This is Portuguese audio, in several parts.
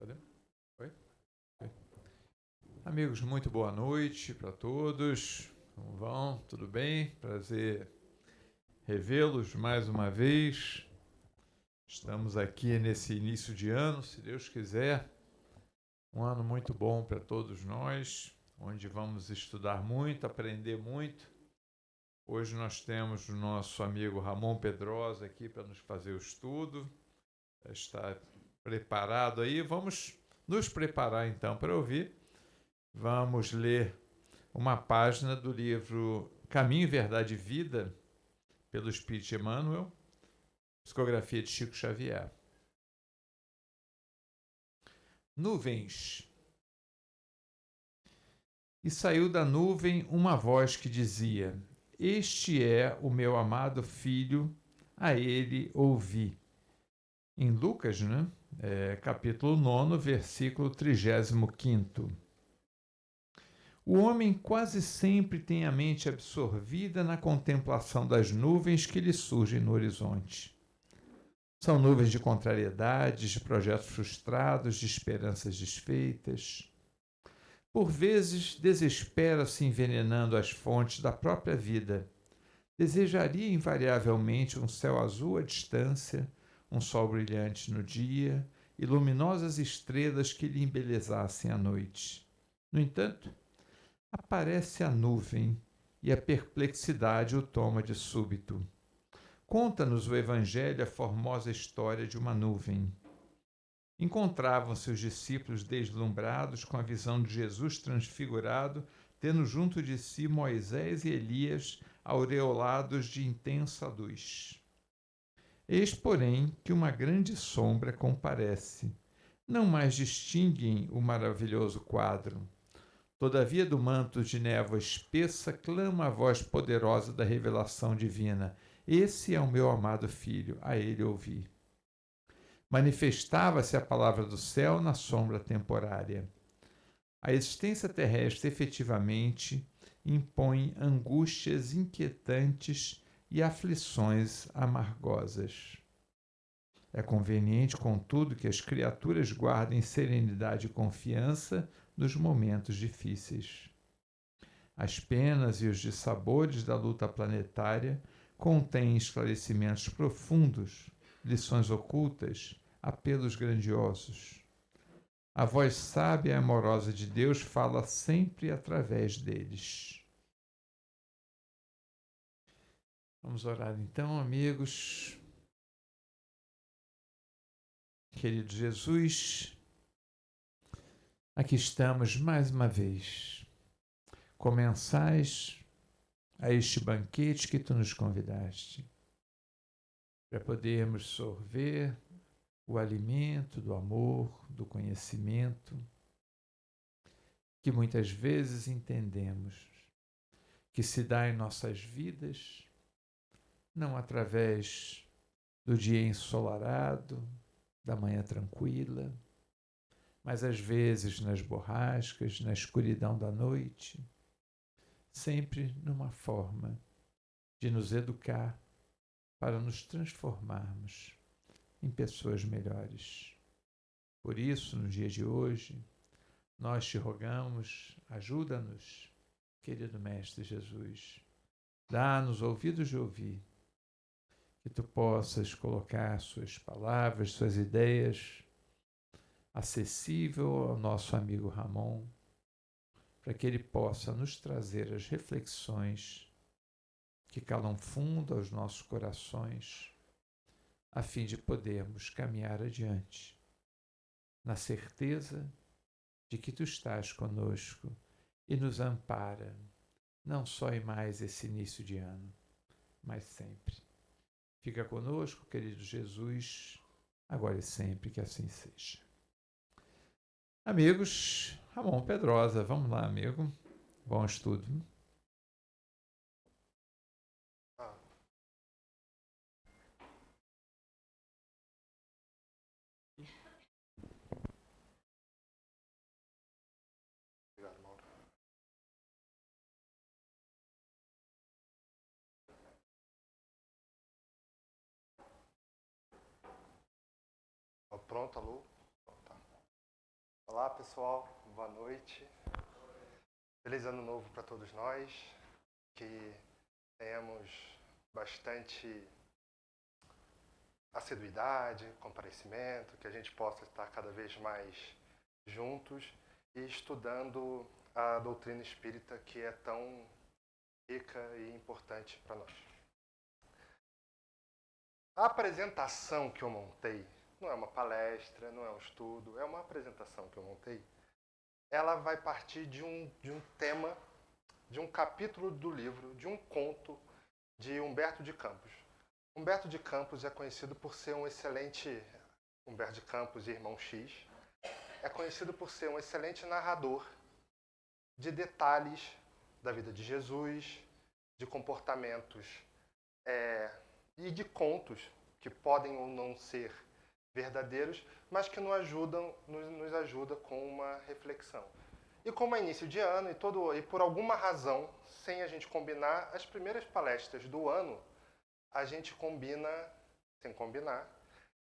Podemos? Oi? Oi. Amigos, muito boa noite para todos. Como vão? Tudo bem? Prazer revê-los mais uma vez. Estamos aqui nesse início de ano, se Deus quiser. Um ano muito bom para todos nós, onde vamos estudar muito, aprender muito. Hoje nós temos o nosso amigo Ramon Pedrosa aqui para nos fazer o estudo. Está preparado aí? Vamos nos preparar então para ouvir. Vamos ler uma página do livro Caminho, Verdade e Vida, pelo Espírito Emmanuel, psicografia de Chico Xavier. Nuvens. E saiu da nuvem uma voz que dizia: Este é o meu amado filho, a ele ouvi. Em Lucas, né? Capítulo 9, versículo 35. O homem quase sempre tem a mente absorvida na contemplação das nuvens que lhe surgem no horizonte. São nuvens de contrariedades, de projetos frustrados, de esperanças desfeitas. Por vezes, desespera-se envenenando as fontes da própria vida. Desejaria invariavelmente um céu azul à distância, um sol brilhante no dia e luminosas estrelas que lhe embelezassem a noite. No entanto, aparece a nuvem e a perplexidade o toma de súbito. Conta-nos o Evangelho a formosa história de uma nuvem. Encontravam-se os discípulos deslumbrados com a visão de Jesus transfigurado, tendo junto de si Moisés e Elias, aureolados de intensa luz. Eis, porém, que uma grande sombra comparece. Não mais distinguem o maravilhoso quadro. Todavia, do manto de névoa espessa, clama a voz poderosa da revelação divina: Esse é o meu amado filho, a ele ouvi. Manifestava-se a palavra do céu na sombra temporária. A existência terrestre efetivamente impõe angústias inquietantes e aflições amargosas. É conveniente, contudo, que as criaturas guardem serenidade e confiança nos momentos difíceis. As penas e os dissabores da luta planetária contêm esclarecimentos profundos, lições ocultas, apelos grandiosos. A voz sábia e amorosa de Deus fala sempre através deles. Vamos orar então, amigos. Querido Jesus, aqui estamos mais uma vez. Comensais a este banquete que tu nos convidaste, para podermos sorver o alimento do amor, do conhecimento, que muitas vezes entendemos que se dá em nossas vidas, não através do dia ensolarado, da manhã tranquila, mas às vezes nas borrascas, na escuridão da noite, sempre numa forma de nos educar para nos transformarmos em pessoas melhores. Por isso, no dia de hoje, nós te rogamos, ajuda-nos, querido Mestre Jesus. Dá-nos ouvidos de ouvir, que tu possas colocar suas palavras, suas ideias, acessível ao nosso amigo Ramon, para que ele possa nos trazer as reflexões que calam fundo aos nossos corações, a fim de podermos caminhar adiante, na certeza de que tu estás conosco e nos ampara, não só em mais esse início de ano, mas sempre. Fica conosco, querido Jesus, agora e sempre, que assim seja. Amigos, Ramon Pedrosa, vamos lá, amigo. Bom estudo. Obrigado, Mauro. Pronto, alô? Tá. Olá pessoal, boa noite. Feliz ano novo para todos nós. Que tenhamos bastante assiduidade, comparecimento, que a gente possa estar cada vez mais juntos e estudando a doutrina espírita que é tão rica e importante para nós. A apresentação que eu montei não é uma palestra, não é um estudo, é uma apresentação que eu montei. Ela vai partir de um tema, de um capítulo do livro, de um conto de Humberto de Campos. Humberto de Campos é conhecido por ser um excelente... Humberto de Campos e Irmão X é conhecido por ser um excelente narrador de detalhes da vida de Jesus, de comportamentos e de contos que podem ou não ser verdadeiros, mas que nos ajuda com uma reflexão. E como é início de ano e por alguma razão, sem a gente combinar, as primeiras palestras do ano, a gente combina, sem combinar,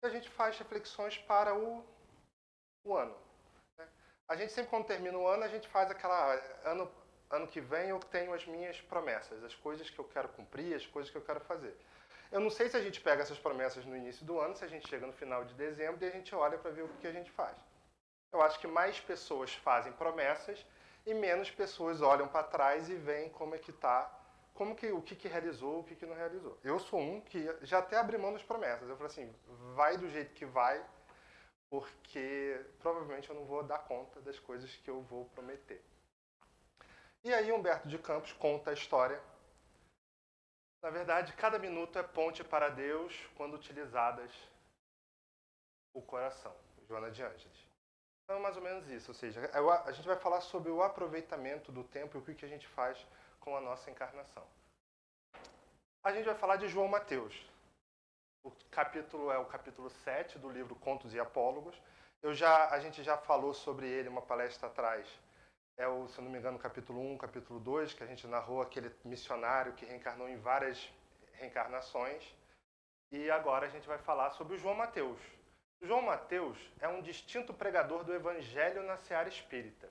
e a gente faz reflexões para o ano. Né? A gente sempre, quando termina o ano, a gente faz aquela... Ano que vem eu tenho as minhas promessas, as coisas que eu quero cumprir, as coisas que eu quero fazer. Eu não sei se a gente pega essas promessas no início do ano, se a gente chega no final de dezembro e a gente olha para ver o que a gente faz. Eu acho que mais pessoas fazem promessas e menos pessoas olham para trás e veem como é que está, o que realizou, o que não realizou. Eu sou um que já até abri mão das promessas. Eu falo assim, vai do jeito que vai, porque provavelmente eu não vou dar conta das coisas que eu vou prometer. E aí Humberto de Campos conta a história. Na verdade, cada minuto é ponte para Deus quando utilizadas o coração. Joana de Ângeles. Então é mais ou menos isso, ou seja, a gente vai falar sobre o aproveitamento do tempo e o que a gente faz com a nossa encarnação. A gente vai falar de João Mateus. O capítulo é o capítulo 7 do livro Contos e Apólogos. A gente já falou sobre ele uma palestra atrás. É o, se eu não me engano, capítulo 1, capítulo 2, que a gente narrou aquele missionário que reencarnou em várias reencarnações. E agora a gente vai falar sobre o João Mateus. João Mateus é um distinto pregador do evangelho na seara espírita.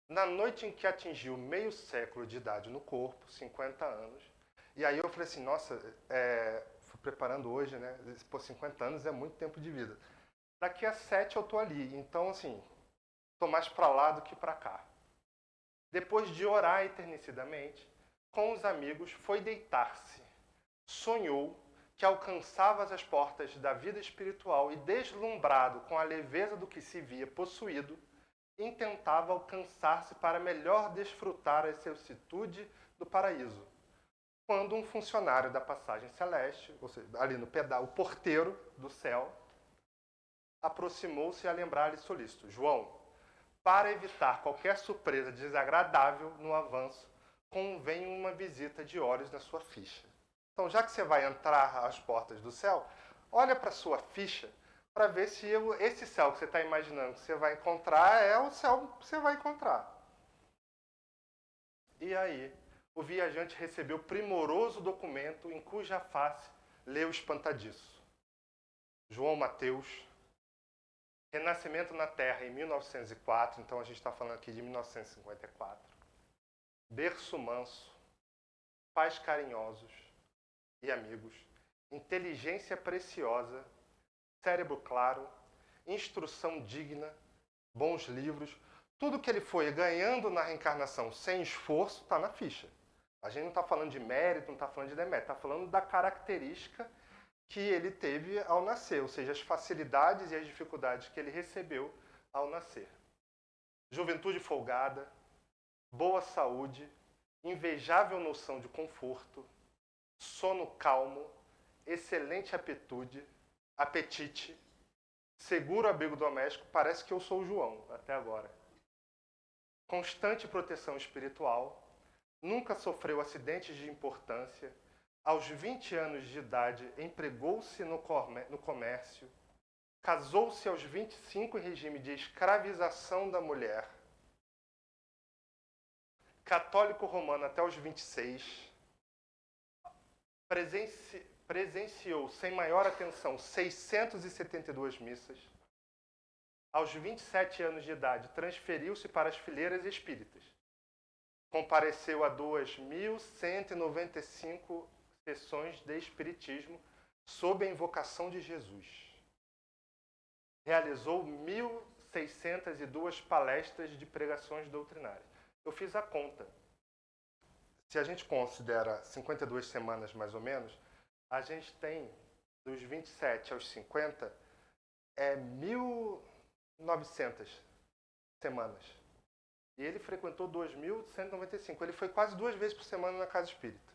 Na noite em que atingiu meio século de idade no corpo, 50 anos, e aí eu falei assim, nossa, fui preparando hoje, né? Pô, 50 anos é muito tempo de vida. Daqui a 7 eu tô ali, então assim, tô mais para lá do que para cá. Depois de orar eternicidamente, com os amigos, foi deitar-se. Sonhou que alcançava as portas da vida espiritual e, deslumbrado com a leveza do que se via possuído, intentava alcançar-se para melhor desfrutar a excelsitude do paraíso. Quando um funcionário da passagem celeste, ou seja, ali no pedal, o porteiro do céu, aproximou-se a lembrar-lhe solícito: João, para evitar qualquer surpresa desagradável no avanço, convém uma visita de olhos na sua ficha. Então, já que você vai entrar às portas do céu, olha para a sua ficha para ver se esse céu que você está imaginando que você vai encontrar é o céu que você vai encontrar. E aí, o viajante recebeu o primoroso documento em cuja face leu espantadiço. João Mateus, renascimento na Terra em 1904, então a gente está falando aqui de 1954. Berço manso, pais carinhosos e amigos, inteligência preciosa, cérebro claro, instrução digna, bons livros, tudo que ele foi ganhando na reencarnação sem esforço está na ficha. A gente não está falando de mérito, não está falando de demérito, está falando da característica que ele teve ao nascer, ou seja, as facilidades e as dificuldades que ele recebeu ao nascer. Juventude folgada, boa saúde, invejável noção de conforto, sono calmo, excelente apetite, seguro abrigo doméstico, parece que eu sou o João até agora. Constante proteção espiritual, nunca sofreu acidentes de importância, aos 20 anos de idade empregou-se no comércio, casou-se aos 25 em regime de escravização da mulher, católico romano até os 26, presenciou sem maior atenção 672 missas, Aos 27 anos de idade, transferiu-se para as fileiras espíritas. Compareceu a 2.195 sessões de espiritismo sob a invocação de Jesus. Realizou 1.602 palestras de pregações doutrinárias. Eu fiz a conta. Se a gente considera 52 semanas mais ou menos, a gente tem dos 27 aos 50 1.900 semanas. E ele frequentou 2.195. Ele foi quase 2 vezes por semana na casa espírita.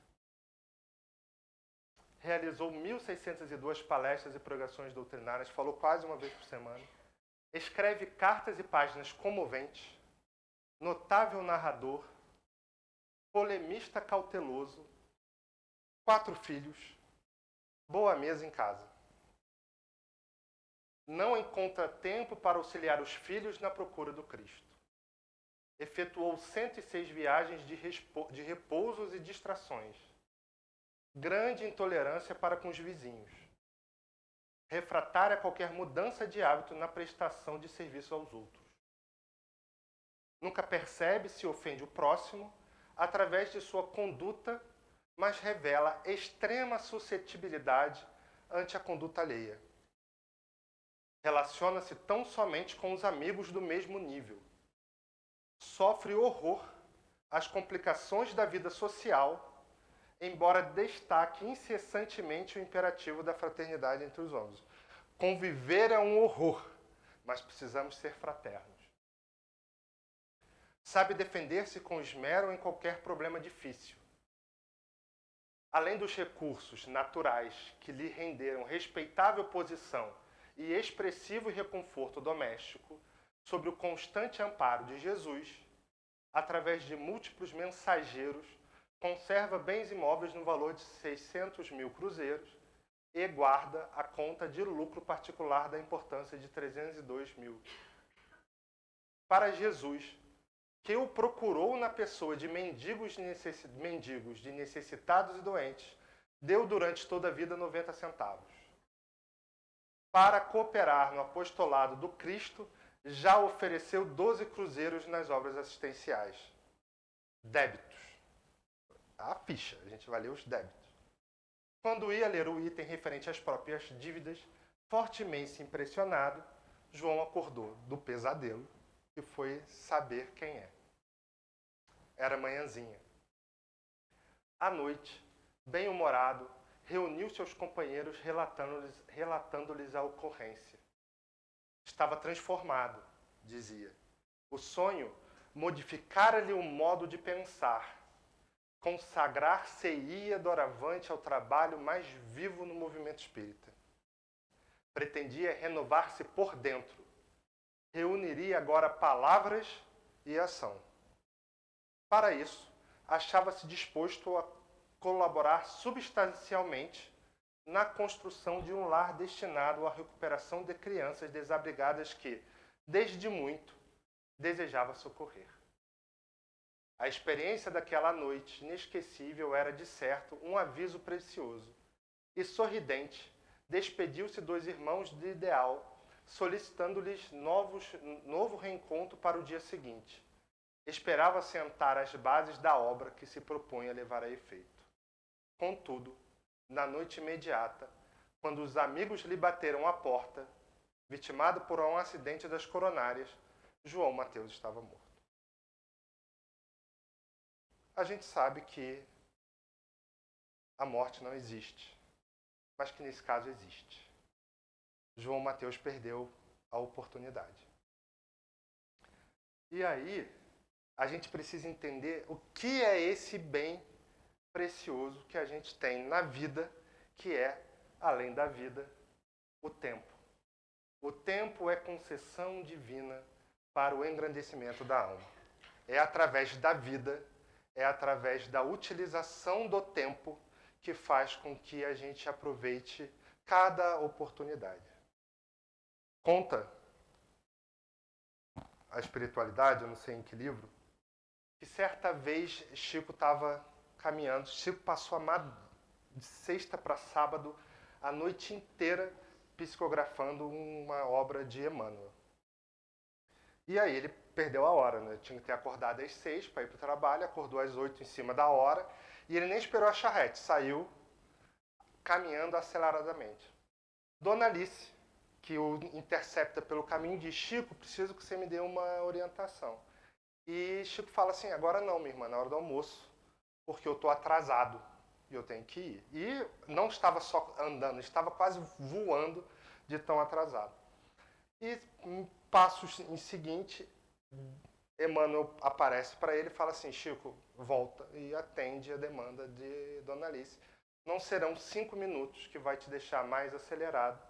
Realizou 1.602 palestras e pregações doutrinárias, falou quase uma vez por semana. Escreve cartas e páginas comoventes, notável narrador, polemista cauteloso, 4 filhos, boa mesa em casa. Não encontra tempo para auxiliar os filhos na procura do Cristo. Efetuou 106 viagens de repousos e distrações. Grande intolerância para com os vizinhos. Refratária a qualquer mudança de hábito na prestação de serviço aos outros. Nunca percebe se ofende o próximo através de sua conduta, mas revela extrema suscetibilidade ante a conduta alheia. Relaciona-se tão somente com os amigos do mesmo nível. Sofre horror às complicações da vida social, embora destaque incessantemente o imperativo da fraternidade entre os homens. Conviver é um horror, mas precisamos ser fraternos. Sabe defender-se com esmero em qualquer problema difícil. Além dos recursos naturais que lhe renderam respeitável posição e expressivo reconforto doméstico, sob o constante amparo de Jesus, através de múltiplos mensageiros, conserva bens imóveis no valor de 600 mil cruzeiros e guarda a conta de lucro particular da importância de 302 mil. Para Jesus, que o procurou na pessoa de mendigos de necessitados e doentes, deu durante toda a vida 90 centavos. Para cooperar no apostolado do Cristo, já ofereceu 12 cruzeiros nas obras assistenciais. Débitos. A ficha, a gente vai ler os débitos. Quando ia ler o item referente às próprias dívidas, fortemente impressionado, João acordou do pesadelo e foi saber quem é. Era manhãzinha. À noite, bem-humorado, reuniu seus companheiros relatando-lhes a ocorrência. Estava transformado, dizia. O sonho modificara-lhe o modo de pensar. Consagrar-se-ia doravante ao trabalho mais vivo no movimento espírita. Pretendia renovar-se por dentro. Reuniria agora palavras e ação. Para isso, achava-se disposto a colaborar substancialmente na construção de um lar destinado à recuperação de crianças desabrigadas que, desde muito, desejava socorrer. A experiência daquela noite inesquecível era, de certo, um aviso precioso. E, sorridente, despediu-se dos irmãos de ideal, solicitando-lhes novo reencontro para o dia seguinte. Esperava sentar as bases da obra que se propunha levar a efeito. Contudo, na noite imediata, quando os amigos lhe bateram à porta, vitimado por um acidente das coronárias, João Mateus estava morto. A gente sabe que a morte não existe, mas que nesse caso existe. João Mateus perdeu a oportunidade. E aí, a gente precisa entender o que é esse bem precioso que a gente tem na vida, que é, além da vida, o tempo. O tempo é concessão divina para o engrandecimento da alma. É através da vida, é através da utilização do tempo que faz com que a gente aproveite cada oportunidade. Conta a espiritualidade, eu não sei em que livro, que certa vez Chico estava caminhando, Chico passou de sexta para sábado a noite inteira psicografando uma obra de Emmanuel. E aí ele perdeu a hora, né? Tinha que ter acordado às 6 para ir para o trabalho, acordou às 8 em cima da hora, e ele nem esperou a charrete, saiu caminhando aceleradamente. Dona Alice, que o intercepta pelo caminho, diz: Chico, preciso que você me dê uma orientação. E Chico fala assim: agora não, minha irmã, na hora do almoço, porque eu estou atrasado e eu tenho que ir. E não estava só andando, estava quase voando de tão atrasado. E passos em seguinte, Emmanuel aparece para ele e fala assim: Chico, volta e atende a demanda de Dona Alice. Não serão 5 minutos que vai te deixar mais acelerado,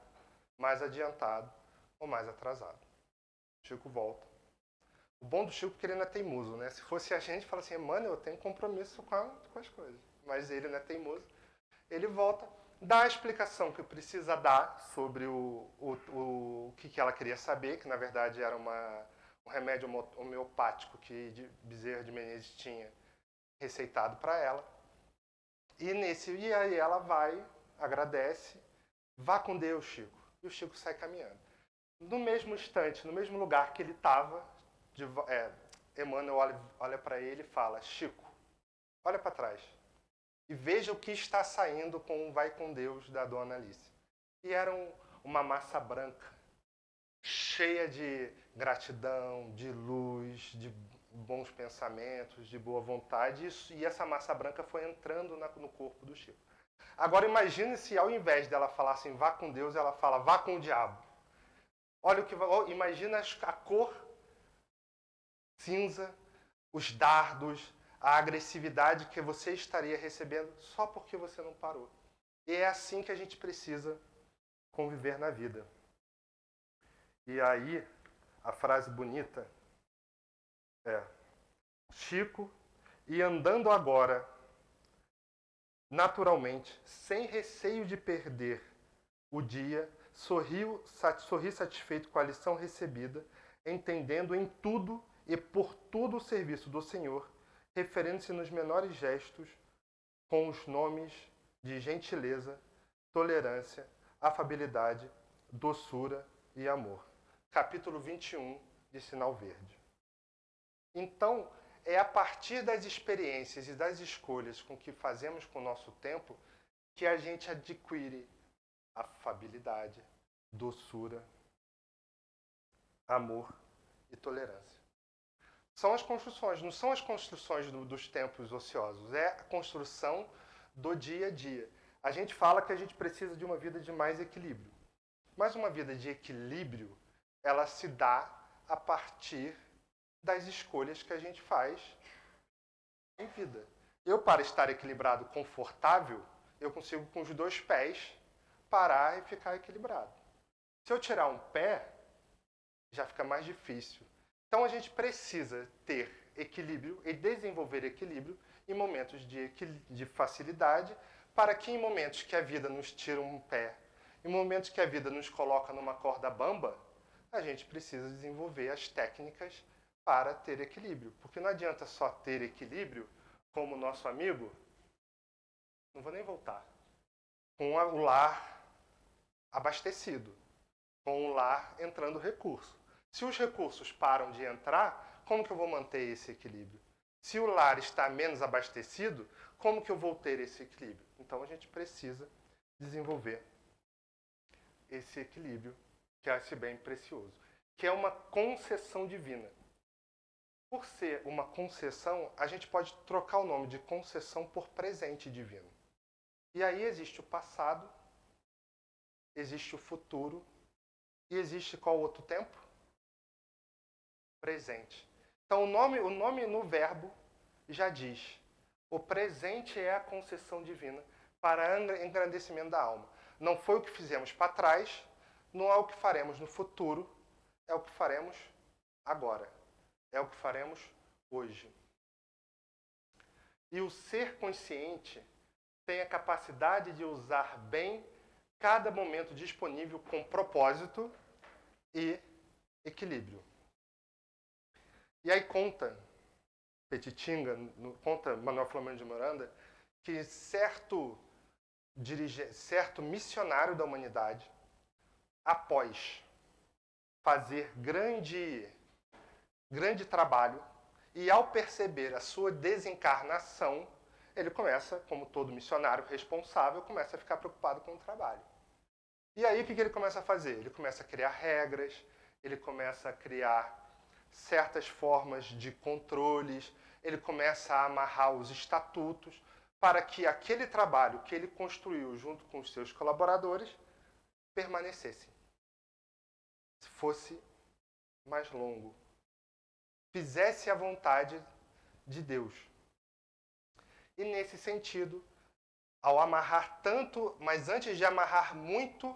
mais adiantado ou mais atrasado. Chico volta. O bom do Chico é que ele não é teimoso, né? Se fosse a gente, fala assim: mano, eu tenho compromisso com as coisas. Mas ele não é teimoso. Ele volta, dá a explicação que precisa dar sobre o que ela queria saber, que na verdade era um remédio homeopático que Bezerra de Menezes tinha receitado para ela. E aí ela vai, agradece, vá com Deus, Chico. E o Chico sai caminhando. No mesmo instante, no mesmo lugar que ele estava, Emmanuel olha para ele e fala: Chico, olha para trás e veja o que está saindo com o Vai com Deus da Dona Alice. E era uma massa branca, cheia de gratidão, de luz, de bons pensamentos, de boa vontade, e essa massa branca foi entrando no corpo do Chico. Agora imagine se ao invés dela falar assim, vá com Deus, ela fala, vá com o diabo. Olha o que imagina a cor cinza, os dardos, a agressividade que você estaria recebendo só porque você não parou. E é assim que a gente precisa conviver na vida. E aí, a frase bonita é: Chico, e andando agora, naturalmente, sem receio de perder o dia, sorri satisfeito com a lição recebida, entendendo em tudo e por tudo o serviço do Senhor, referendo-se nos menores gestos com os nomes de gentileza, tolerância, afabilidade, doçura e amor. Capítulo 21 de Sinal Verde. Então, é a partir das experiências e das escolhas com que fazemos com o nosso tempo que a gente adquire afabilidade, doçura, amor e tolerância. São as construções, não são as construções dos tempos ociosos, é a construção do dia a dia. A gente fala que a gente precisa de uma vida de mais equilíbrio. Mas uma vida de equilíbrio, ela se dá a partir das escolhas que a gente faz em vida. Eu, para estar equilibrado, confortável, eu consigo com os 2 pés parar e ficar equilibrado. Se eu tirar um pé, já fica mais difícil. Então a gente precisa ter equilíbrio e desenvolver equilíbrio em momentos de facilidade, para que em momentos que a vida nos tira um pé, em momentos que a vida nos coloca numa corda bamba, a gente precisa desenvolver as técnicas para ter equilíbrio. Porque não adianta só ter equilíbrio, como o nosso amigo, não vou nem voltar, com o lar abastecido, com o lar entrando recurso. Se os recursos param de entrar, como que eu vou manter esse equilíbrio? Se o lar está menos abastecido, como que eu vou ter esse equilíbrio? Então a gente precisa desenvolver esse equilíbrio, que é esse bem precioso, que é uma concessão divina. Por ser uma concessão, a gente pode trocar o nome de concessão por presente divino. E aí existe o passado, existe o futuro, e existe qual outro tempo? Presente. Então o nome no verbo já diz: o presente é a concessão divina para engrandecimento da alma. Não foi o que fizemos para trás, não é o que faremos no futuro, é o que faremos agora. É o que faremos hoje. E o ser consciente tem a capacidade de usar bem cada momento disponível com propósito e equilíbrio. E aí conta Petitinga, conta Manuel Filomeno de Miranda, que certo missionário da humanidade, após fazer grande grande trabalho, e ao perceber a sua desencarnação, ele começa, como todo missionário responsável, começa a ficar preocupado com o trabalho. E aí o que ele começa a fazer? Ele começa a criar regras, ele começa a criar certas formas de controles, ele começa a amarrar os estatutos para que aquele trabalho que ele construiu junto com os seus colaboradores permanecesse, fosse mais longo, fizesse a vontade de Deus. E nesse sentido, ao amarrar tanto, mas antes de amarrar muito,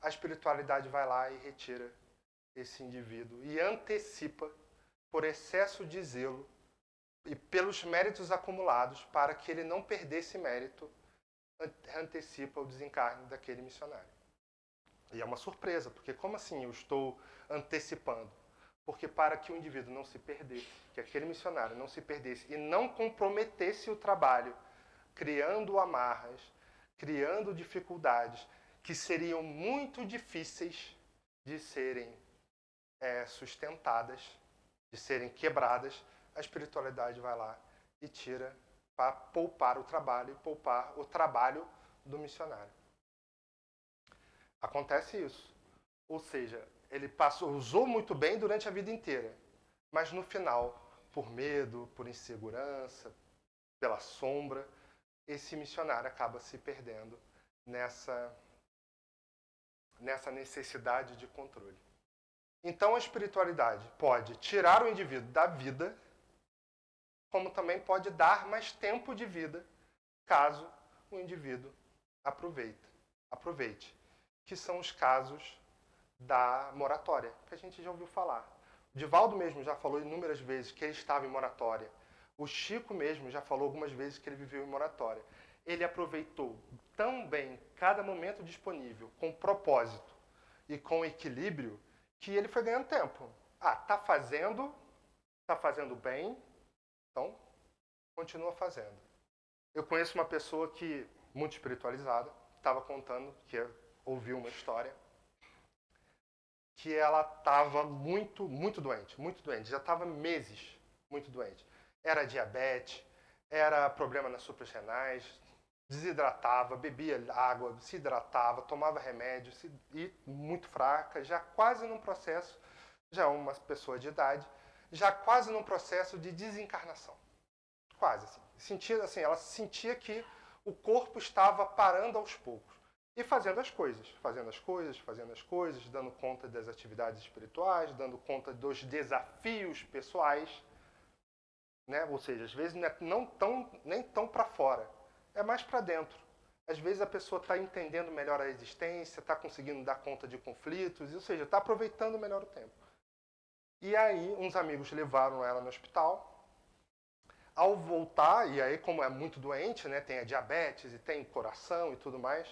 a espiritualidade vai lá e retira esse indivíduo e antecipa, por excesso de zelo e pelos méritos acumulados, para que ele não perdesse mérito, antecipa o desencarne daquele missionário. E é uma surpresa, porque como assim eu estou antecipando? Porque para que o indivíduo não se perdesse, que aquele missionário não se perdesse e não comprometesse o trabalho, criando amarras, criando dificuldades que seriam muito difíceis de serem sustentadas, de serem quebradas, a espiritualidade vai lá e tira para poupar o trabalho e poupar o trabalho do missionário. Acontece isso. Ou seja, ele usou muito bem durante a vida inteira, mas no final, por medo, por insegurança, pela sombra, esse missionário acaba se perdendo nessa necessidade de controle. Então a espiritualidade pode tirar o indivíduo da vida, como também pode dar mais tempo de vida, caso o indivíduo aproveite, que são os casos da moratória, que a gente já ouviu falar. O Divaldo mesmo já falou inúmeras vezes que ele estava em moratória. O Chico mesmo já falou algumas vezes que ele viveu em moratória. Ele aproveitou tão bem cada momento disponível, com propósito e com equilíbrio, que ele foi ganhando tempo. Tá fazendo bem, então continua fazendo. Eu conheço uma pessoa que, muito espiritualizada, estava contando, que ouviu uma história, que ela estava muito doente, já estava meses muito doente. Era diabetes, era problema nas suprarrenais, desidratava, bebia água, se hidratava, tomava remédio, e muito fraca, já quase num processo, já uma pessoa de idade, já quase num processo de desencarnação. Quase, assim. Ela sentia que o corpo estava parando aos poucos. E fazendo as coisas, dando conta das atividades espirituais, dando conta dos desafios pessoais, né? Ou seja, às vezes nem tão para fora, é mais para dentro. Às vezes a pessoa está entendendo melhor a existência, está conseguindo dar conta de conflitos, ou seja, está aproveitando melhor o tempo. E aí, uns amigos levaram ela no hospital. Ao voltar, e aí como é muito doente, né, tem a diabetes e tem coração e tudo mais,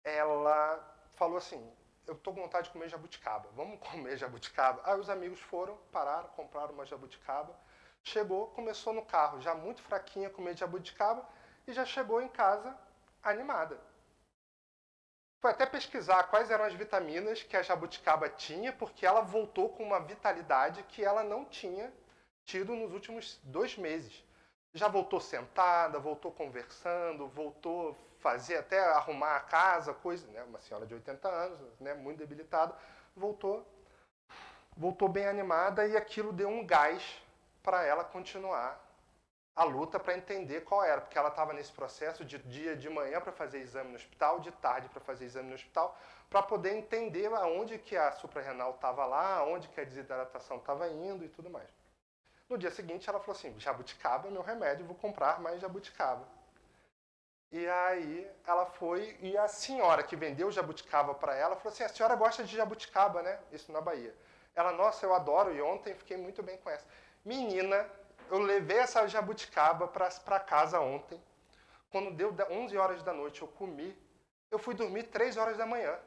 ela falou assim, eu estou com vontade de comer jabuticaba, vamos comer jabuticaba? Aí os amigos pararam, compraram uma jabuticaba, chegou, começou no carro, já muito fraquinha, comer jabuticaba, e já chegou em casa animada. Foi até pesquisar quais eram as vitaminas que a jabuticaba tinha, porque ela voltou com uma vitalidade que ela não tinha tido nos últimos 2 meses. Já voltou sentada, voltou conversando, voltou fazer até arrumar a casa, coisa, né? Uma senhora de 80 anos, né? Muito debilitada, voltou bem animada, e aquilo deu um gás para ela continuar a luta, para entender qual era, porque ela estava nesse processo de dia de manhã para fazer exame no hospital, de tarde para fazer exame no hospital, para poder entender aonde que a suprarrenal estava lá, aonde que a desidratação estava indo e tudo mais. No dia seguinte ela falou assim, jabuticaba é meu remédio, vou comprar mais jabuticaba. E aí ela foi, e a senhora que vendeu jabuticaba para ela falou assim, a senhora gosta de jabuticaba, né? Isso na Bahia. Ela, nossa, eu adoro, e ontem fiquei muito bem com essa. Menina, eu levei essa jabuticaba para casa ontem. Quando deu 11 horas da noite, eu comi. Eu fui dormir 3 horas da manhã.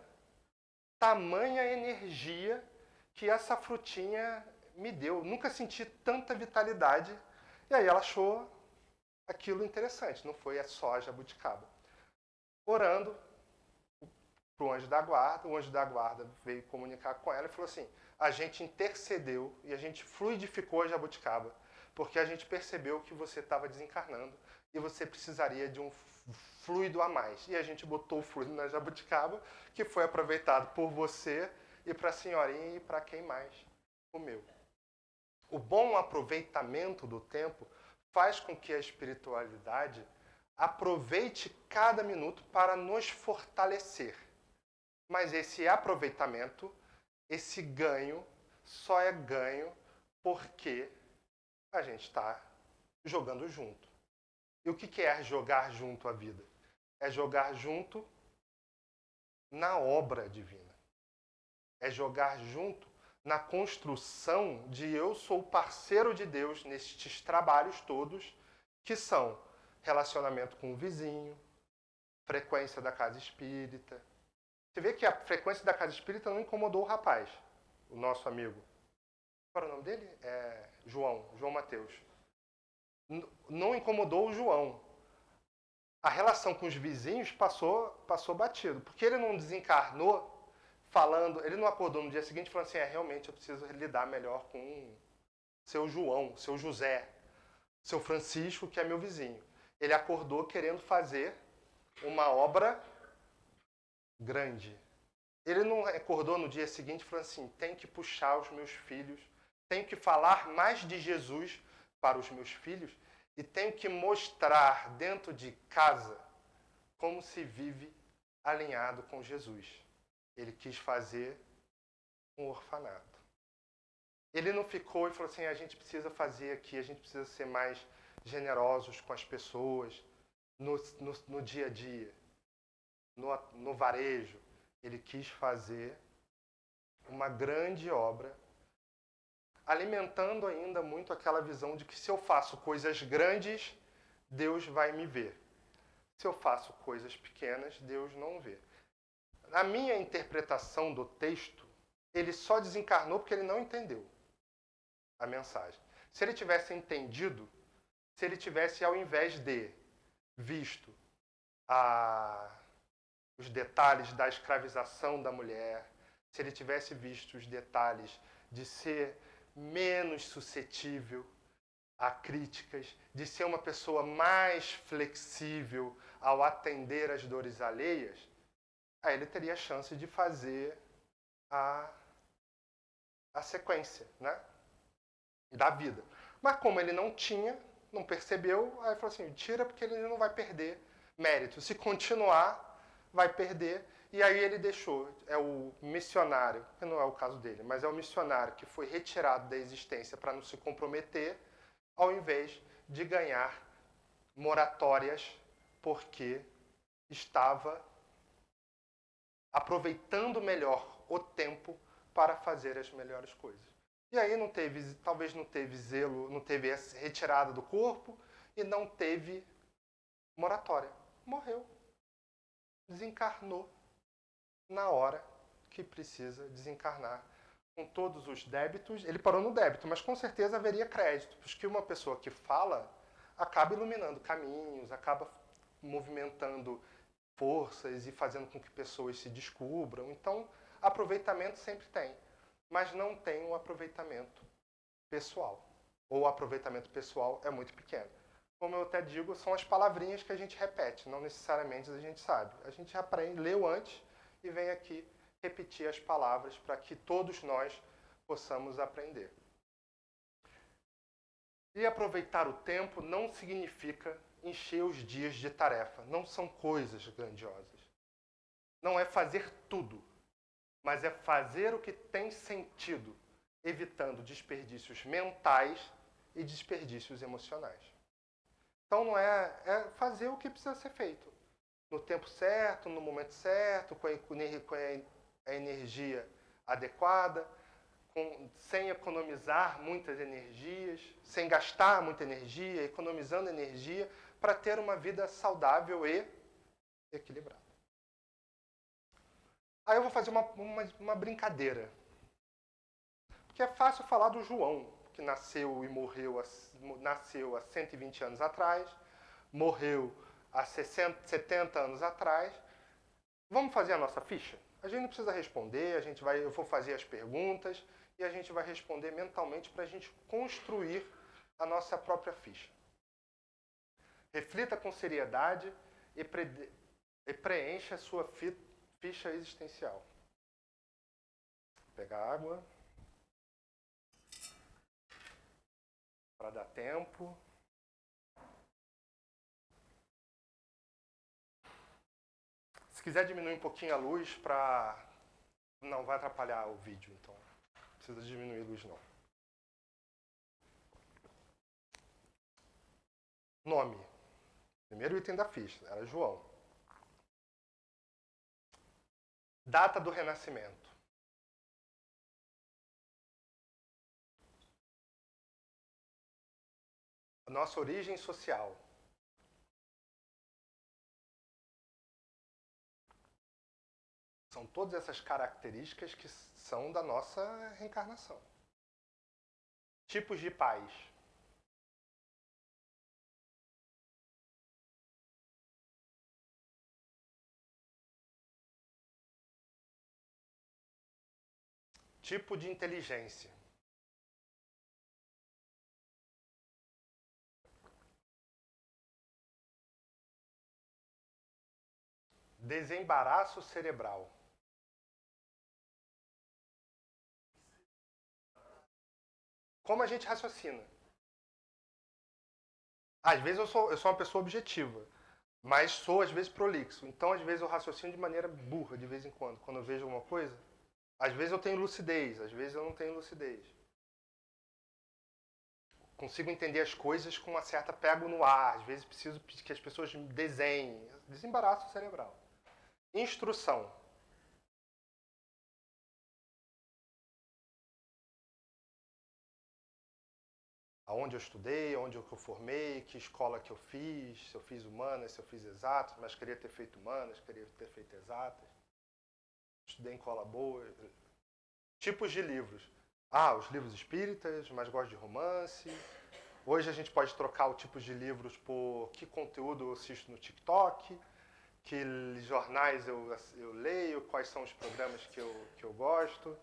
Tamanha energia que essa frutinha me deu. Nunca senti tanta vitalidade. E aí ela achou aquilo interessante. Não foi só a jabuticaba. Orando, para o anjo da guarda veio comunicar com ela e falou assim, a gente intercedeu e a gente fluidificou a jabuticaba, porque a gente percebeu que você estava desencarnando e você precisaria de um fluido a mais. E a gente botou o fluido na jabuticaba, que foi aproveitado por você e para a senhorinha e para quem mais comeu. O bom aproveitamento do tempo faz com que a espiritualidade aproveite cada minuto para nos fortalecer. Mas esse aproveitamento, esse ganho, só é ganho porque a gente está jogando junto. E o que é jogar junto a vida? É jogar junto na obra divina. É jogar junto na construção de eu sou parceiro de Deus nestes trabalhos todos, que são relacionamento com o vizinho, frequência da casa espírita. Você vê que a frequência da casa espírita não incomodou o rapaz, o nosso amigo. Qual era o nome dele? João Mateus. Não incomodou o João. A relação com os vizinhos passou batido, porque ele não desencarnou falando, ele não acordou no dia seguinte falando assim, realmente eu preciso lidar melhor com seu João, seu José, seu Francisco, que é meu vizinho. Ele acordou querendo fazer uma obra grande. Ele não acordou no dia seguinte falando assim, tem que puxar os meus filhos, tenho que falar mais de Jesus para os meus filhos e tenho que mostrar dentro de casa como se vive alinhado com Jesus. Ele quis fazer um orfanato. Ele não ficou e falou assim, a gente precisa fazer aqui, a gente precisa ser mais generosos com as pessoas, no dia a dia, no varejo. Ele quis fazer uma grande obra, alimentando ainda muito aquela visão de que se eu faço coisas grandes, Deus vai me ver. Se eu faço coisas pequenas, Deus não vê. Na minha interpretação do texto, ele só desencarnou porque ele não entendeu a mensagem. Se ele tivesse entendido, se ele tivesse, ao invés de visto os detalhes da escravização da mulher, se ele tivesse visto os detalhes de ser menos suscetível a críticas, de ser uma pessoa mais flexível ao atender às dores alheias, aí ele teria a chance de fazer a sequência, né, da vida. Mas como ele não tinha, não percebeu, aí falou assim, tira porque ele não vai perder mérito. Se continuar, vai perder. E aí ele deixou, é o missionário, que não é o caso dele, mas é o missionário que foi retirado da existência para não se comprometer, ao invés de ganhar moratórias porque estava aproveitando melhor o tempo para fazer as melhores coisas. E aí talvez não teve zelo, não teve essa retirada do corpo e não teve moratória. Morreu. Desencarnou na hora que precisa desencarnar. Com todos os débitos, ele parou no débito, mas com certeza haveria crédito, porque uma pessoa que fala acaba iluminando caminhos, acaba movimentando forças e fazendo com que pessoas se descubram. Então, aproveitamento sempre tem, mas não tem um aproveitamento pessoal. Ou o aproveitamento pessoal é muito pequeno. Como eu até digo, são as palavrinhas que a gente repete, não necessariamente a gente sabe. A gente aprende, leu antes e vem aqui repetir as palavras para que todos nós possamos aprender. E aproveitar o tempo não significa encher os dias de tarefa. Não são coisas grandiosas. Não é fazer tudo, mas é fazer o que tem sentido, evitando desperdícios mentais e desperdícios emocionais. Então não é fazer o que precisa ser feito. No tempo certo, no momento certo, com a energia adequada, sem economizar muitas energias, sem gastar muita energia, economizando energia, para ter uma vida saudável e equilibrada. Aí eu vou fazer uma brincadeira. Porque é fácil falar do João, que nasceu e morreu nasceu há 120 anos atrás, morreu há 70 anos atrás, Vamos fazer a nossa ficha? A gente não precisa responder, eu vou fazer as perguntas e a gente vai responder mentalmente para a gente construir a nossa própria ficha. Reflita com seriedade e preencha a sua ficha existencial. Vou pegar água para dar tempo. Se quiser diminuir um pouquinho a luz para... Não vai atrapalhar o vídeo, então não precisa diminuir a luz não. Nome. Primeiro item da ficha, era João. Data do renascimento. Nossa origem social. São todas essas características que são da nossa reencarnação. Tipos de pais. Tipo de inteligência. Desembaraço cerebral. Como a gente raciocina. Às vezes eu sou uma pessoa objetiva, mas sou às vezes prolixo. Então às vezes eu raciocino de maneira burra de vez em quando eu vejo alguma coisa. Às vezes eu tenho lucidez, às vezes eu não tenho lucidez. Consigo entender as coisas com uma certa pego no ar, às vezes preciso que as pessoas desenhem. Desembaraço cerebral. Instrução. Aonde eu estudei, onde eu formei, que escola que eu fiz, se eu fiz humanas, se eu fiz exatas, mas queria ter feito humanas, queria ter feito exatas. Estudei em escola boa. Tipos de livros. Os livros espíritas, mas gosto de romance. Hoje a gente pode trocar o tipo de livros por que conteúdo eu assisto no TikTok, que jornais eu leio, quais são os programas que eu gosto,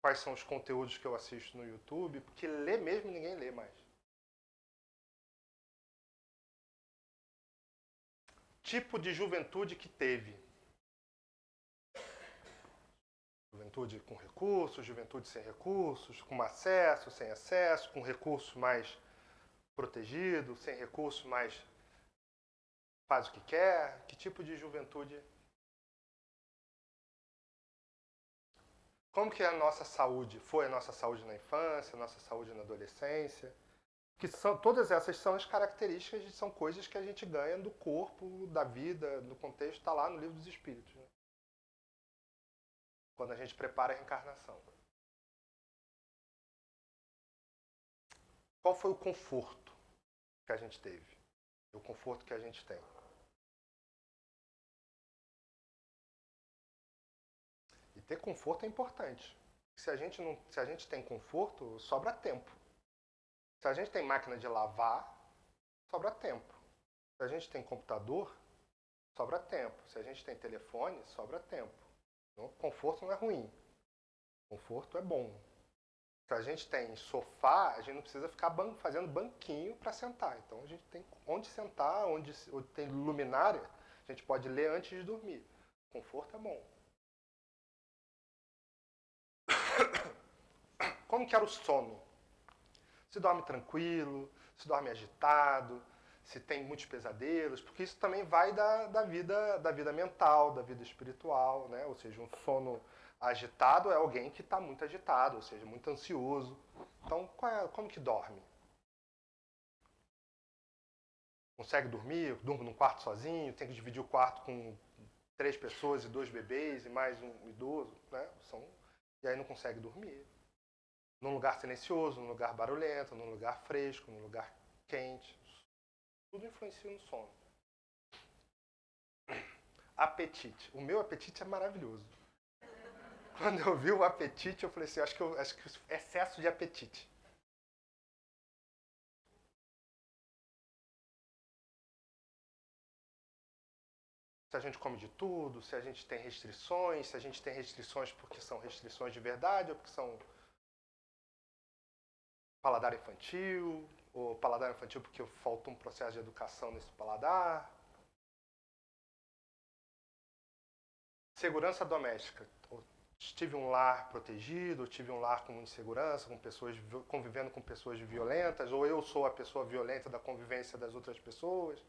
quais são os conteúdos que eu assisto no YouTube, porque ler mesmo ninguém lê mais. Tipo de juventude que teve. Juventude com recursos, juventude sem recursos, com acesso, sem acesso, com recurso mais protegido, sem recurso mais faz o que quer. Que tipo de juventude? Como que é a nossa saúde? Foi a nossa saúde na infância, a nossa saúde na adolescência? Que todas essas são as características, são coisas que a gente ganha do corpo, da vida, do contexto, está lá no Livro dos Espíritos. Né? Quando a gente prepara a reencarnação. Qual foi o conforto que a gente teve? O conforto que a gente tem? E ter conforto é importante. Se a gente tem conforto, sobra tempo. Se a gente tem máquina de lavar, sobra tempo. Se a gente tem computador, sobra tempo. Se a gente tem telefone, sobra tempo. Então, conforto não é ruim. Conforto é bom. Se a gente tem sofá, a gente não precisa ficar fazendo banquinho para sentar. Então a gente tem onde sentar, onde tem luminária, a gente pode ler antes de dormir. Conforto é bom. Como que era o sono? Se dorme tranquilo, se dorme agitado, se tem muitos pesadelos, porque isso também vai da vida mental, da vida espiritual, né? Ou seja, um sono agitado é alguém que está muito agitado, ou seja, muito ansioso. Então, como que dorme? Consegue dormir? Eu durmo num quarto sozinho, tem que dividir o quarto com 3 pessoas e 2 bebês e mais um idoso, né? E aí não consegue dormir. Num lugar silencioso, num lugar barulhento, num lugar fresco, num lugar quente. Tudo influencia no sono. Apetite. O meu apetite é maravilhoso. Quando eu vi o apetite, eu falei assim, acho que excesso de apetite. se a gente come de tudo, se a gente tem restrições, se a gente tem restrições porque são restrições de verdade ou porque são paladar infantil, ou paladar infantil porque faltou um processo de educação nesse paladar. Segurança doméstica. Tive um lar protegido, tive um lar com insegurança, com pessoas convivendo com pessoas violentas, ou eu sou a pessoa violenta da convivência das outras pessoas.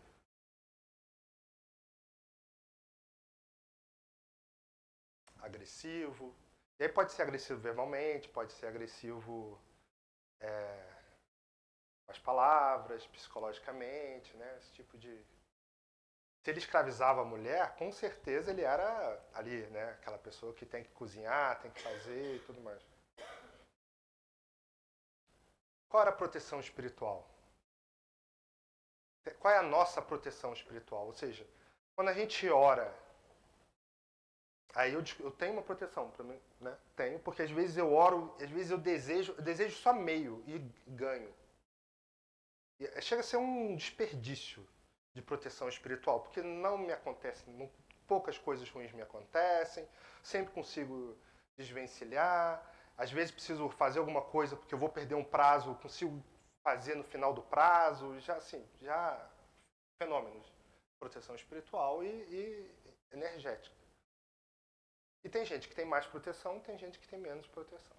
Agressivo. E aí pode ser agressivo verbalmente, pode ser agressivo com as palavras, psicologicamente, né? Esse tipo de... Se ele escravizava a mulher, com certeza ele era ali, né? Aquela pessoa que tem que cozinhar, tem que fazer e tudo mais. Qual era a proteção espiritual? Qual é a nossa proteção espiritual? Ou seja, quando a gente ora, aí eu tenho uma proteção para mim, né? Tenho, porque às vezes eu oro, às vezes eu desejo só meio e ganho. E chega a ser um desperdício de proteção espiritual, porque não me acontece, poucas coisas ruins me acontecem, sempre consigo desvencilhar, às vezes preciso fazer alguma coisa porque eu vou perder um prazo, consigo fazer no final do prazo, já fenômenos de proteção espiritual e energética. E tem gente que tem mais proteção, tem gente que tem menos proteção.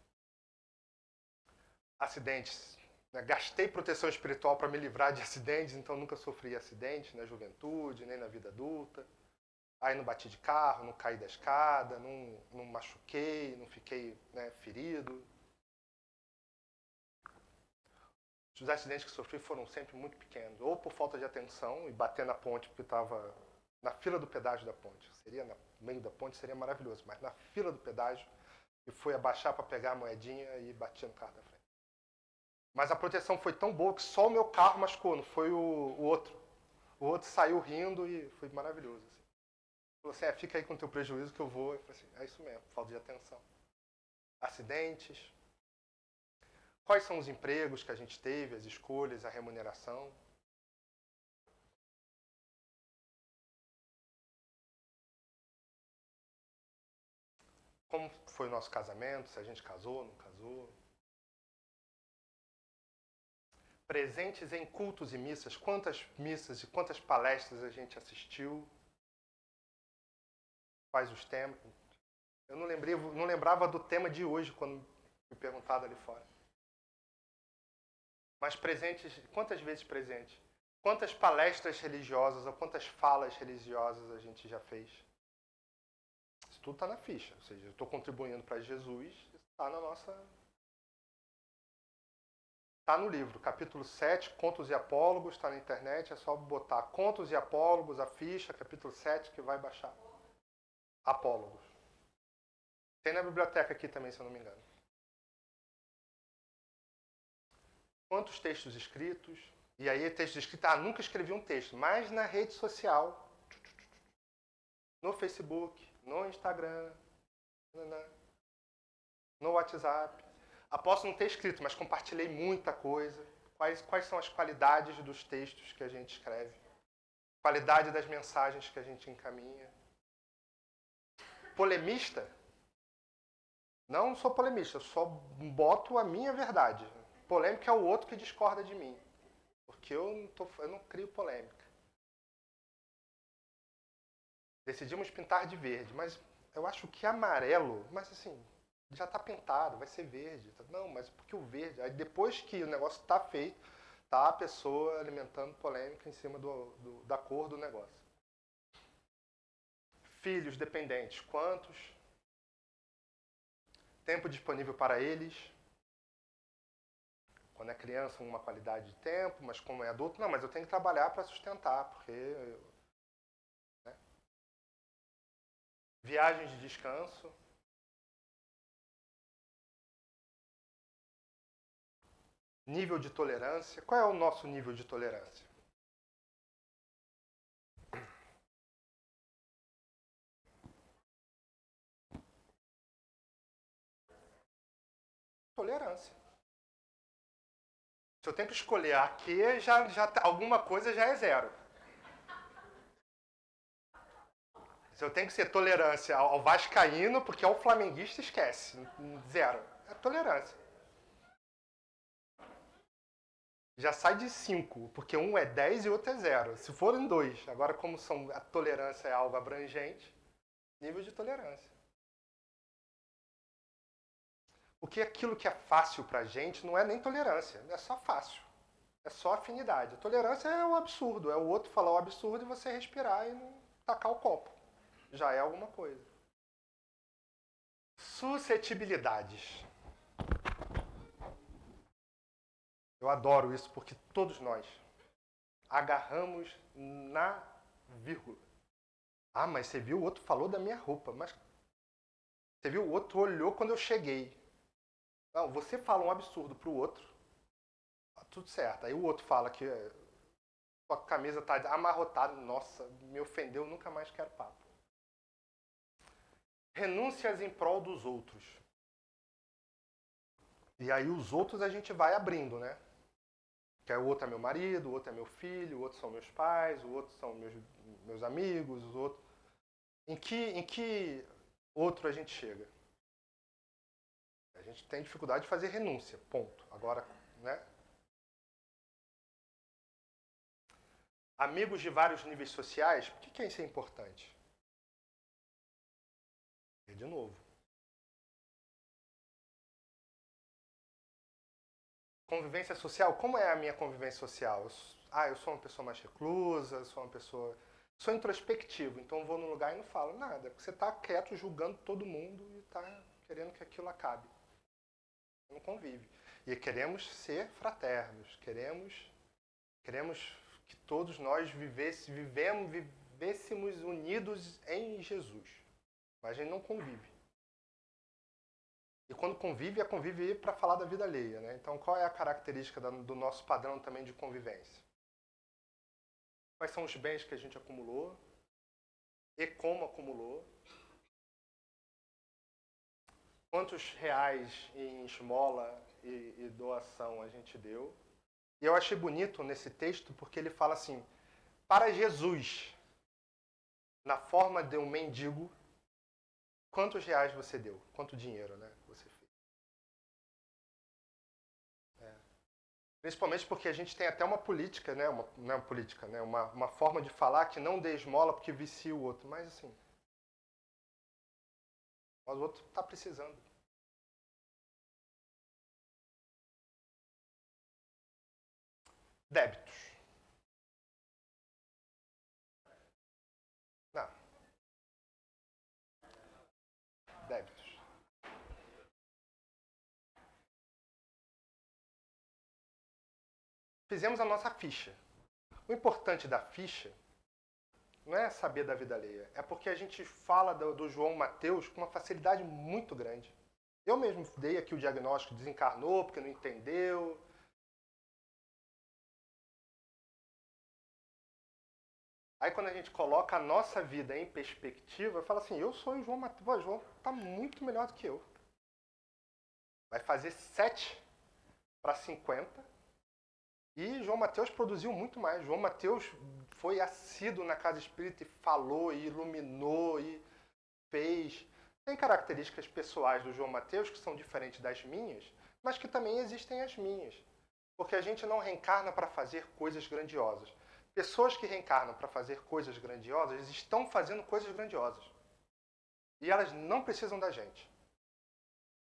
Acidentes. Né? Gastei proteção espiritual para me livrar de acidentes, então nunca sofri acidente na juventude, nem na vida adulta. Aí não bati de carro, não caí da escada, não machuquei, não fiquei, né, ferido. Os acidentes que sofri foram sempre muito pequenos, ou por falta de atenção e bater na ponte porque estava na fila do pedágio da ponte. Seria no meio da ponte, seria maravilhoso, mas na fila do pedágio e fui abaixar para pegar a moedinha e bati no carro da frente. Mas a proteção foi tão boa que só o meu carro machucou, não foi o outro. O outro saiu rindo e foi maravilhoso. Assim. Falou assim, fica aí com o teu prejuízo que eu vou. Eu falei assim, é isso mesmo, falta de atenção. Acidentes. Quais são os empregos que a gente teve, as escolhas, a remuneração? Como foi o nosso casamento, se a gente casou, não casou? Presentes em cultos e missas, quantas missas e quantas palestras a gente assistiu? Quais os temas? Eu não lembrava do tema de hoje quando me perguntado ali fora. Mas presentes, quantas vezes presente? Quantas palestras religiosas ou quantas falas religiosas a gente já fez? Isso tudo está na ficha. Ou seja, eu estou contribuindo para Jesus, está na nossa... Está no livro, capítulo 7, Contos e Apólogos, está na internet, é só botar Contos e Apólogos, a ficha, capítulo 7, que vai baixar. Apólogos. Tem na biblioteca aqui também, se eu não me engano. Quantos textos escritos? E aí, texto escrito, nunca escrevi um texto, mas na rede social, no Facebook, no Instagram, no WhatsApp. Posso não ter escrito, mas compartilhei muita coisa. Quais são as qualidades dos textos que a gente escreve? Qualidade das mensagens que a gente encaminha? Polemista? Não sou polemista, eu só boto a minha verdade. Polêmica é o outro que discorda de mim. Porque eu não crio polêmica. Decidimos pintar de verde, mas eu acho que amarelo, mas assim, já está pintado, vai ser verde. Não, mas porque o verde... Aí depois que o negócio está feito, tá a pessoa alimentando polêmica em cima da cor do negócio. Filhos dependentes, quantos? Tempo disponível para eles? Quando é criança, uma qualidade de tempo, mas como é adulto, não, mas eu tenho que trabalhar para sustentar, porque... Né? Viagens de descanso. Nível de tolerância. Qual é o nosso nível de tolerância? Tolerância. Se eu tenho que escolher aqui, alguma coisa já é zero. Se eu tenho que ser tolerância ao vascaíno, porque ao flamenguista esquece. 0. É tolerância. Já sai de 5, porque um é 10 e o outro é 0. Se forem 2, agora como a tolerância é algo abrangente, nível de tolerância. Porque aquilo que é fácil pra gente não é nem tolerância, é só fácil. É só afinidade. A tolerância é o absurdo, é o outro falar o absurdo e você respirar e não tacar o copo. Já é alguma coisa. Suscetibilidades. Eu adoro isso porque todos nós agarramos na vírgula. Ah, mas você viu o outro falou da minha roupa, mas você viu o outro olhou quando eu cheguei. Não, você fala um absurdo pro outro, tá tudo certo. Aí o outro fala que sua camisa tá amarrotada, nossa, me ofendeu, nunca mais quero papo. Renúncias em prol dos outros. E aí os outros a gente vai abrindo, né? Que o outro é meu marido, o outro é meu filho, o outro são meus pais, o outro são meus amigos, os outros. Em que outro a gente chega? A gente tem dificuldade de fazer renúncia, ponto. Agora, né? Amigos de vários níveis sociais, por que isso é importante? E de novo. Convivência social, como é a minha convivência social? Eu sou uma pessoa mais reclusa, sou uma pessoa... Sou introspectivo, então vou num lugar e não falo nada. Porque você está quieto, julgando todo mundo e está querendo que aquilo acabe. Não convive. E queremos ser fraternos, queremos que todos nós vivêssemos unidos em Jesus. Mas a gente não convive. E quando convive, é conviver para falar da vida alheia, né? Então, qual é a característica do nosso padrão também de convivência? Quais são os bens que a gente acumulou e como acumulou? Quantos reais em esmola e doação a gente deu? E eu achei bonito nesse texto porque ele fala assim, para Jesus, na forma de um mendigo, quantos reais você deu? Quanto dinheiro, né, você fez? Principalmente porque a gente tem até uma política, né? Não é uma política, né? Uma forma de falar que não dê esmola porque vicia o outro. Mas assim, mas o outro está precisando. Débitos. Não. Débitos. Fizemos a nossa ficha. O importante da ficha não é saber da vida alheia, é porque a gente fala do João Mateus com uma facilidade muito grande. Eu mesmo dei aqui o diagnóstico, desencarnou porque não entendeu. Aí quando a gente coloca a nossa vida em perspectiva, fala assim, eu sou o João Mateus, o João está muito melhor do que eu. Vai fazer 7 para 50. E João Mateus produziu muito mais. João Mateus foi assíduo na casa espírita e falou, e iluminou, e fez. Tem características pessoais do João Mateus que são diferentes das minhas, mas que também existem as minhas. Porque a gente não reencarna para fazer coisas grandiosas. Pessoas que reencarnam para fazer coisas grandiosas estão fazendo coisas grandiosas. E elas não precisam da gente.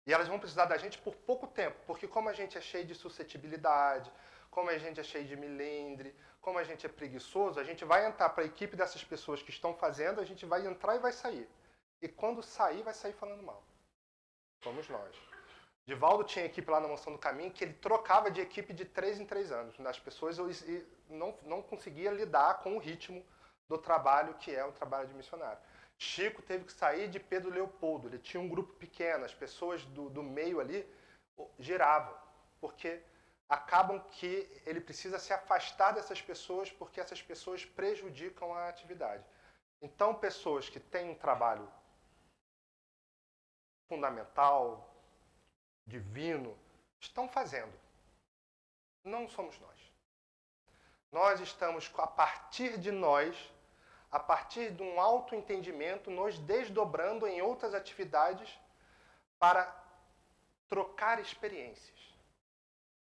E elas vão precisar da gente por pouco tempo, porque como a gente é cheio de suscetibilidade, como a gente é cheio de milindre, como a gente é preguiçoso, a gente vai entrar para a equipe dessas pessoas que estão fazendo, a gente vai entrar e vai sair. E quando sair, vai sair falando mal. Somos nós. Divaldo tinha equipe lá na Mansão do Caminho que ele trocava de equipe de 3 em 3 anos. As pessoas não conseguia lidar com o ritmo do trabalho que é o trabalho de missionário. Chico teve que sair de Pedro Leopoldo. Ele tinha um grupo pequeno, as pessoas do meio ali giravam, porque acabam que ele precisa se afastar dessas pessoas porque essas pessoas prejudicam a atividade. Então, pessoas que têm um trabalho fundamental, divino, estão fazendo. Não somos nós. Nós estamos, a partir de nós, a partir de um autoentendimento, nos desdobrando em outras atividades para trocar experiências,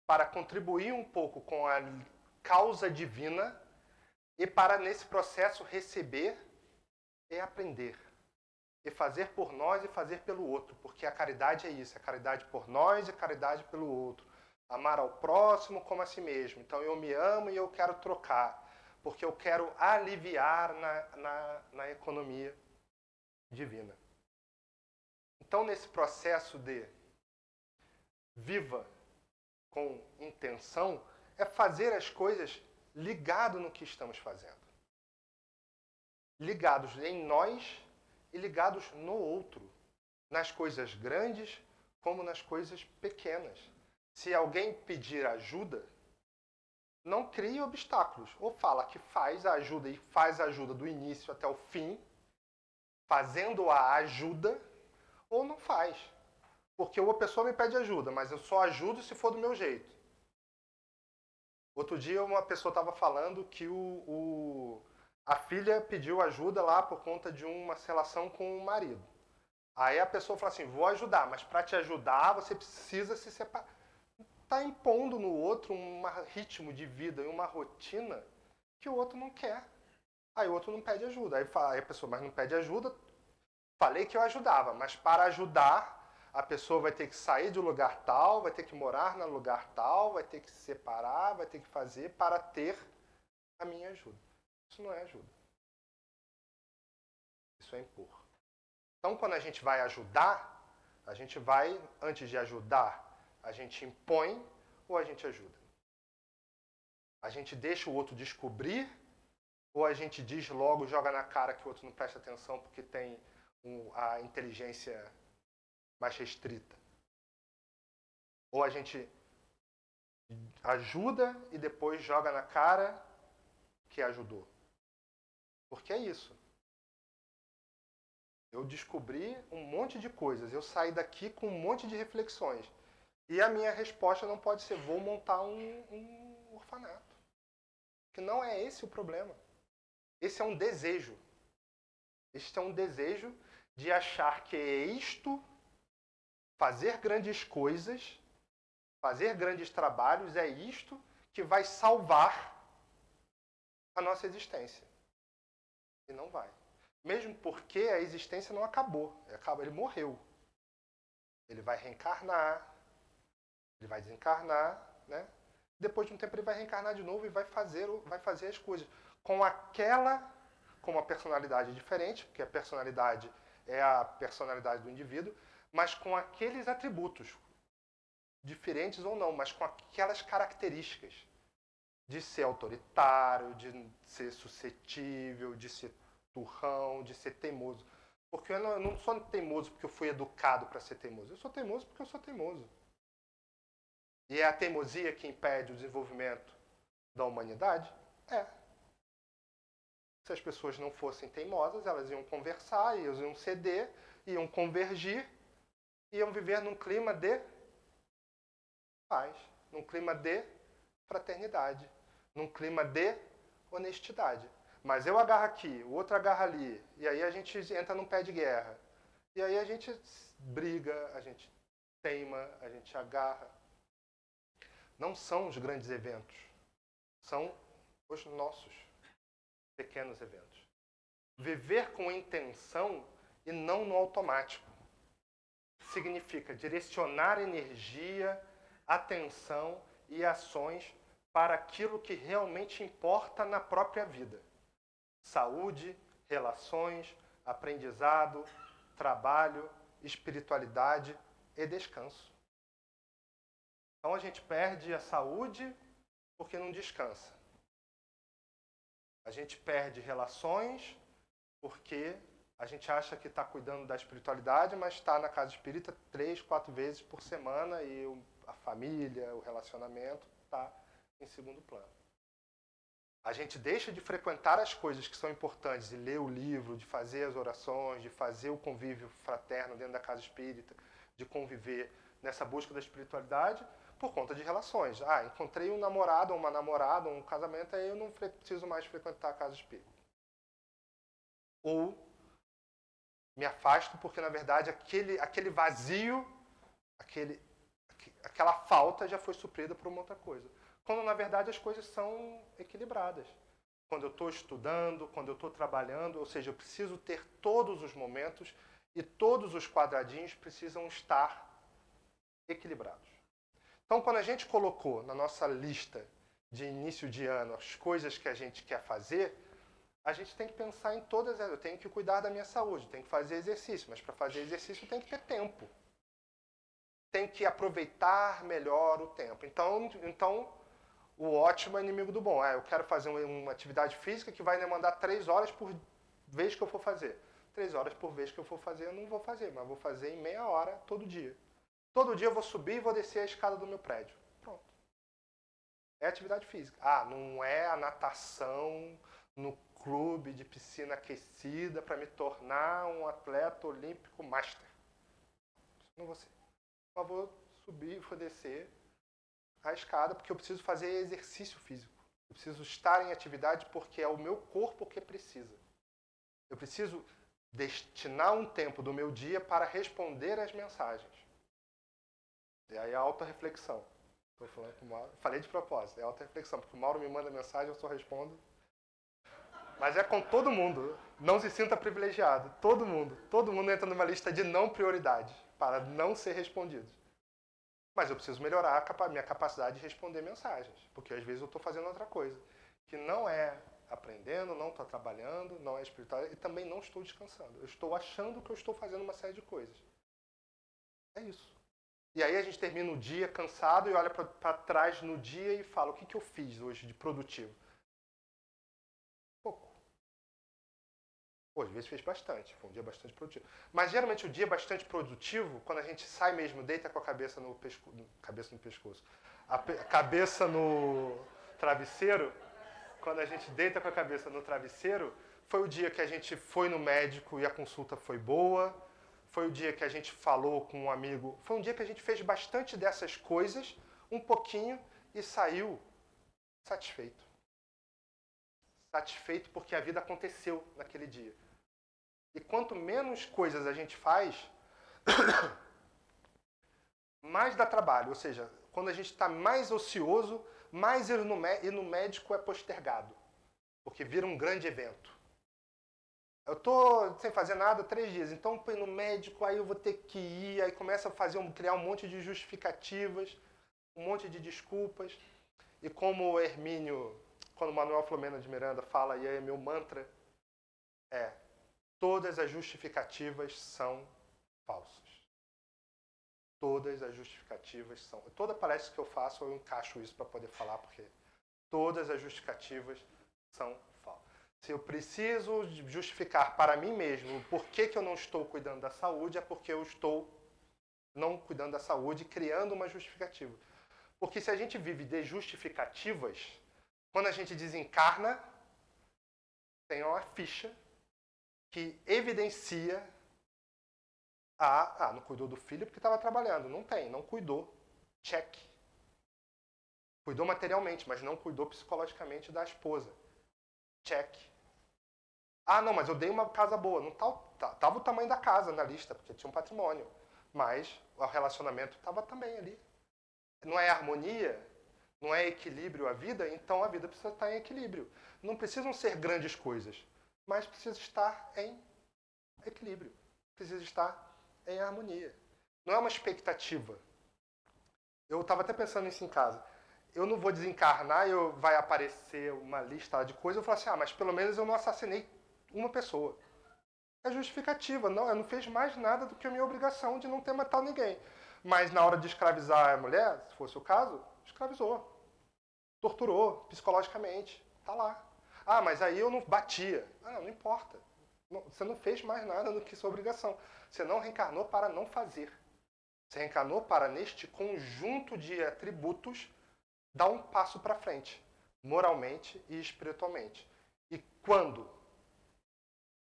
para contribuir um pouco com a causa divina e para, nesse processo, receber e aprender. E fazer por nós e fazer pelo outro, porque a caridade é isso, é caridade por nós e caridade pelo outro. Amar ao próximo como a si mesmo. Então eu me amo e eu quero trocar, porque eu quero aliviar na economia divina. Então, nesse processo de viva com intenção, é fazer as coisas ligado no que estamos fazendo. Ligados em nós e ligados no outro. Nas coisas grandes como nas coisas pequenas. Se alguém pedir ajuda, não crie obstáculos. Ou fala que faz a ajuda e faz a ajuda do início até o fim, fazendo a ajuda, ou não faz. Porque uma pessoa me pede ajuda, mas eu só ajudo se for do meu jeito. Outro dia uma pessoa estava falando que a filha pediu ajuda lá por conta de uma relação com o marido. Aí a pessoa falou assim, vou ajudar, mas para te ajudar você precisa se separar. Está impondo no outro um ritmo de vida e uma rotina que o outro não quer. Aí o outro não pede ajuda. Aí a pessoa, mas não pede ajuda. Falei que eu ajudava, mas para ajudar, a pessoa vai ter que sair de um lugar tal, vai ter que morar no lugar tal, vai ter que se separar, vai ter que fazer para ter a minha ajuda. Isso não é ajuda. Isso é impor. Então, quando a gente vai ajudar, a gente vai, antes de ajudar, a gente impõe ou a gente ajuda? A gente deixa o outro descobrir ou a gente diz logo, joga na cara que o outro não presta atenção porque tem a inteligência mais restrita? Ou a gente ajuda e depois joga na cara que ajudou? Porque é isso. Eu descobri um monte de coisas, eu saí daqui com um monte de reflexões. E a minha resposta não pode ser, vou montar um orfanato. Que não é esse o problema. Esse é um desejo. Este é um desejo de achar que é isto, fazer grandes coisas, fazer grandes trabalhos, é isto que vai salvar a nossa existência. E não vai. Mesmo porque a existência não acabou. Ele morreu. Ele vai reencarnar, ele vai desencarnar, né? Depois de um tempo ele vai reencarnar de novo e vai fazer as coisas com uma personalidade diferente, porque a personalidade é a personalidade do indivíduo, mas com aqueles atributos, diferentes ou não, mas com aquelas características de ser autoritário, de ser suscetível, de ser turrão, de ser teimoso. Porque eu não sou teimoso porque eu fui educado para ser teimoso. Eu sou teimoso porque eu sou teimoso. E é a teimosia que impede o desenvolvimento da humanidade? É. Se as pessoas não fossem teimosas, elas iam conversar, iam ceder, iam convergir, iam viver num clima de paz, num clima de fraternidade, num clima de honestidade. Mas eu agarro aqui, o outro agarra ali, e aí a gente entra num pé de guerra. E aí a gente briga, a gente teima, a gente agarra. Não são os grandes eventos, são os nossos pequenos eventos. Viver com intenção e não no automático. Significa direcionar energia, atenção e ações para aquilo que realmente importa na própria vida. Saúde, relações, aprendizado, trabalho, espiritualidade e descanso. Então a gente perde a saúde porque não descansa. A gente perde relações porque a gente acha que está cuidando da espiritualidade, mas está na casa espírita 3, 4 vezes por semana e a família, o relacionamento está em segundo plano. A gente deixa de frequentar as coisas que são importantes, de ler o livro, de fazer as orações, de fazer o convívio fraterno dentro da casa espírita, de conviver nessa busca da espiritualidade por conta de relações. Encontrei um namorado, uma namorada, um casamento, aí eu não preciso mais frequentar a casa espírita. ou me afasto porque, na verdade, aquele vazio, aquela falta já foi suprida por uma outra coisa. Quando, na verdade, as coisas são equilibradas. Quando eu estou estudando, quando eu estou trabalhando, ou seja, eu preciso ter todos os momentos e todos os quadradinhos precisam estar equilibrados. Então, quando a gente colocou na nossa lista de início de ano as coisas que a gente quer fazer, a gente tem que pensar em todas elas. Eu tenho que cuidar da minha saúde, tenho que fazer exercício, mas para fazer exercício tem que ter tempo. Tem que aproveitar melhor o tempo. Então o ótimo é inimigo do bom. Eu quero fazer uma atividade física que vai demandar 3 horas por vez que eu for fazer. 3 horas por vez que eu for fazer, eu não vou fazer, mas vou fazer em meia hora todo dia. Todo dia eu vou subir e vou descer a escada do meu prédio. Pronto. É atividade física. Não é a natação no clube de piscina aquecida para me tornar um atleta olímpico master. Não vou ser. Mas vou subir e vou descer a escada porque eu preciso fazer exercício físico. Eu preciso estar em atividade porque é o meu corpo que precisa. Eu preciso destinar um tempo do meu dia para responder às mensagens. E aí a autorreflexão. Estou falando com o Mauro. Falei de propósito, é autorreflexão, porque o Mauro me manda mensagem, eu só respondo. Mas é com todo mundo. Não se sinta privilegiado. Todo mundo entra numa lista de não prioridade, para não ser respondidos. Mas eu preciso melhorar a minha capacidade de responder mensagens, porque às vezes eu estou fazendo outra coisa, que não é aprendendo, não estou trabalhando, não é espiritual, e também não estou descansando. Eu estou achando que eu estou fazendo uma série de coisas. É isso. E aí a gente termina o dia cansado e olha para trás no dia e fala, o que eu fiz hoje de produtivo? Pouco. Pô, às vezes fez bastante, foi um dia bastante produtivo. Mas geralmente o dia bastante produtivo, quando a gente sai mesmo, deita com a cabeça no pescoço, a cabeça no travesseiro, quando a gente deita com a cabeça no travesseiro, foi o dia que a gente foi no médico e a consulta foi boa, foi o dia que a gente falou com um amigo, foi um dia que a gente fez bastante dessas coisas, um pouquinho, e saiu satisfeito. Satisfeito porque a vida aconteceu naquele dia. E quanto menos coisas a gente faz, mais dá trabalho. Ou seja, quando a gente está mais ocioso, mais ir no médico é postergado. Porque vira um grande evento. Eu estou sem fazer nada 3 dias, então põe no médico, aí eu vou ter que ir, aí começa a criar um monte de justificativas, um monte de desculpas. E como o Hermínio, quando o Manuel Flomeno de Miranda fala, e é meu mantra, todas as justificativas são falsas. Todas as justificativas são... Toda palestra que eu faço, eu encaixo isso para poder falar, porque todas as justificativas são falsas. Se eu preciso justificar para mim mesmo o porquê que eu não estou cuidando da saúde, é porque eu estou não cuidando da saúde, criando uma justificativa. Porque se a gente vive de justificativas, quando a gente desencarna, tem uma ficha que evidencia não cuidou do filho porque estava trabalhando. Não cuidou. Check. Cuidou materialmente, mas não cuidou psicologicamente da esposa. Check. Não, mas eu dei uma casa boa. Não tava o tamanho da casa na lista, porque tinha um patrimônio. Mas o relacionamento estava também ali. Não é harmonia, não é equilíbrio a vida, então a vida precisa estar em equilíbrio. Não precisam ser grandes coisas, mas precisa estar em equilíbrio. Precisa estar em harmonia. Não é uma expectativa. Eu estava até pensando nisso em casa. Eu não vou desencarnar e vai aparecer uma lista de coisas. Eu falo assim, mas pelo menos eu não assassinei uma pessoa. É justificativa. Não, eu não fiz mais nada do que a minha obrigação de não ter matado ninguém. Mas na hora de escravizar a mulher, se fosse o caso, escravizou. Torturou psicologicamente. Tá lá. Mas aí eu não batia. Não importa. Você não fez mais nada do que sua obrigação. Você não reencarnou para não fazer. Você reencarnou para, neste conjunto de atributos, dar um passo para frente, moralmente e espiritualmente. E quando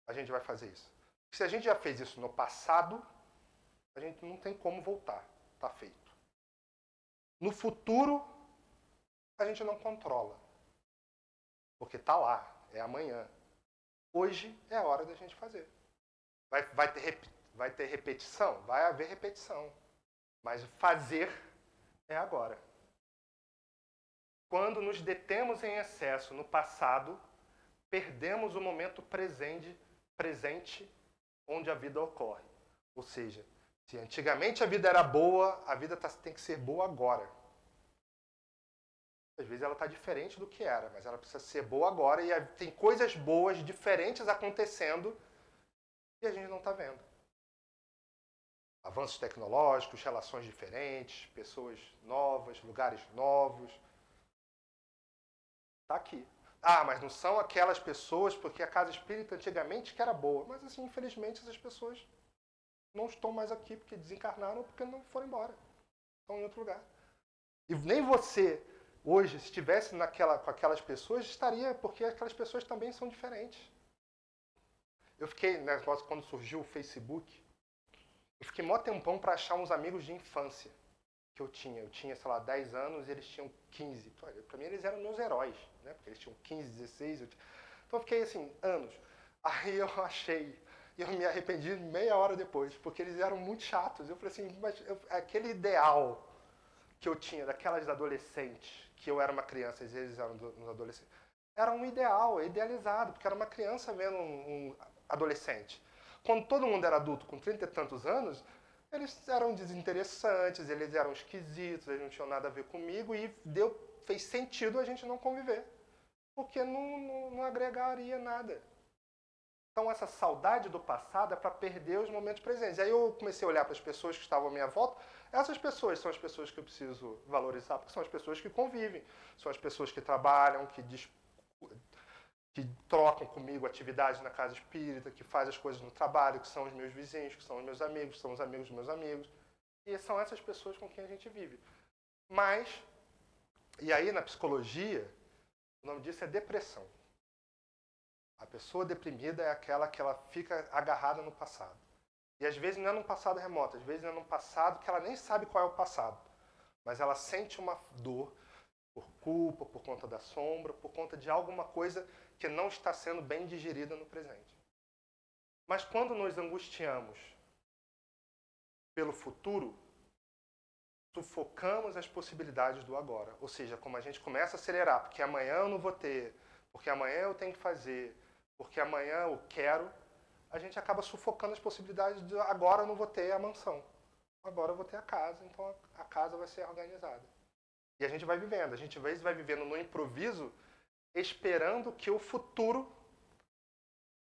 a gente vai fazer isso? Porque se a gente já fez isso no passado, a gente não tem como voltar. Está feito. No futuro, a gente não controla. Porque está lá, é amanhã. Hoje é a hora da gente fazer. Vai ter repetição? Vai haver repetição. Mas o fazer é agora. Quando nos detemos em excesso no passado, perdemos o momento presente onde a vida ocorre. Ou seja, se antigamente a vida era boa, a vida tem que ser boa agora. Às vezes ela está diferente do que era, mas ela precisa ser boa agora e tem coisas boas, diferentes acontecendo e a gente não está vendo. Avanços tecnológicos, relações diferentes, pessoas novas, lugares novos. Está aqui. Ah, mas não são aquelas pessoas, porque a casa espírita antigamente que era boa. Mas assim, infelizmente, essas pessoas não estão mais aqui porque desencarnaram ou porque não foram embora. Estão em outro lugar. E nem você, hoje, se estivesse com aquelas pessoas, estaria, porque aquelas pessoas também são diferentes. Eu fiquei, né, quando surgiu o Facebook, eu fiquei mó tempão para achar uns amigos de infância que eu tinha. Eu tinha, sei lá, 10 anos e eles tinham 15. Para mim, eles eram meus heróis, né? Porque eles tinham 15, 16. Então eu fiquei, assim, anos. Aí eu achei. E eu me arrependi meia hora depois, porque eles eram muito chatos. Eu falei assim, mas aquele ideal que eu tinha daquelas adolescentes, que eu era uma criança e eles eram uns adolescentes, era um ideal, idealizado, porque era uma criança vendo um adolescente. Quando todo mundo era adulto com 30 e tantos anos, eles eram desinteressantes, eles eram esquisitos, eles não tinham nada a ver comigo e fez sentido a gente não conviver, porque não agregaria nada. Então essa saudade do passado é para perder os momentos presentes. Aí eu comecei a olhar para as pessoas que estavam à minha volta. Essas pessoas são as pessoas que eu preciso valorizar, porque são as pessoas que convivem, são as pessoas que trabalham, que trocam comigo atividades na casa espírita, que fazem as coisas no trabalho, que são os meus vizinhos, que são os meus amigos, que são os amigos dos meus amigos. E são essas pessoas com quem a gente vive. Mas, e aí na psicologia, o nome disso é depressão. A pessoa deprimida é aquela que ela fica agarrada no passado. E às vezes não é num passado remoto, às vezes é num passado que ela nem sabe qual é o passado. Mas ela sente uma dor por culpa, por conta da sombra, por conta de alguma coisa que não está sendo bem digerida no presente. Mas quando nos angustiamos pelo futuro, sufocamos as possibilidades do agora. Ou seja, como a gente começa a acelerar, porque amanhã eu não vou ter, porque amanhã eu tenho que fazer, porque amanhã eu quero, a gente acaba sufocando as possibilidades de agora eu não vou ter a mansão. Agora eu vou ter a casa, então a casa vai ser organizada. E a gente vai vivendo. A gente às vezes vai vivendo no improviso, esperando que o futuro,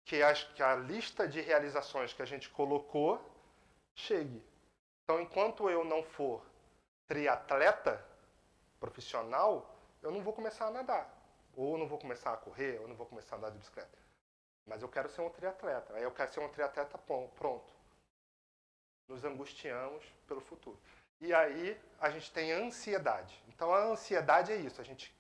que a lista de realizações que a gente colocou, chegue. Então, enquanto eu não for triatleta profissional, eu não vou começar a nadar. Ou não vou começar a correr, ou não vou começar a andar de bicicleta. Mas eu quero ser um triatleta. Aí eu quero ser um triatleta pronto. Nos angustiamos pelo futuro. E aí a gente tem ansiedade. Então a ansiedade é isso. A gente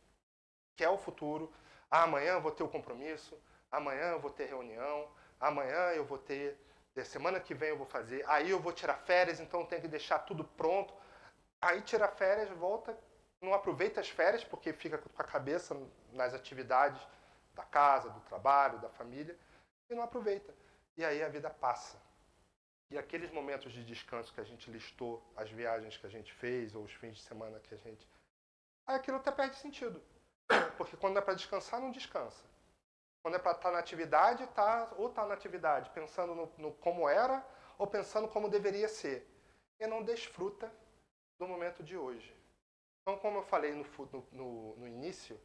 quer o futuro. Ah, amanhã eu vou ter o compromisso. Amanhã eu vou ter reunião. Amanhã eu vou ter... Semana que vem eu vou fazer. Aí eu vou tirar férias, então eu tenho que deixar tudo pronto. Aí tira férias, volta, não aproveita as férias porque fica com a cabeça nas atividades da casa, do trabalho, da família, e não aproveita. E aí a vida passa. E aqueles momentos de descanso que a gente listou, as viagens que a gente fez, ou os fins de semana que a gente... Aí aquilo até perde sentido. Porque quando é para descansar, não descansa. Quando é para estar na atividade, ou está na atividade pensando no como era, ou pensando como deveria ser. E não desfruta do momento de hoje. Então, como eu falei no início,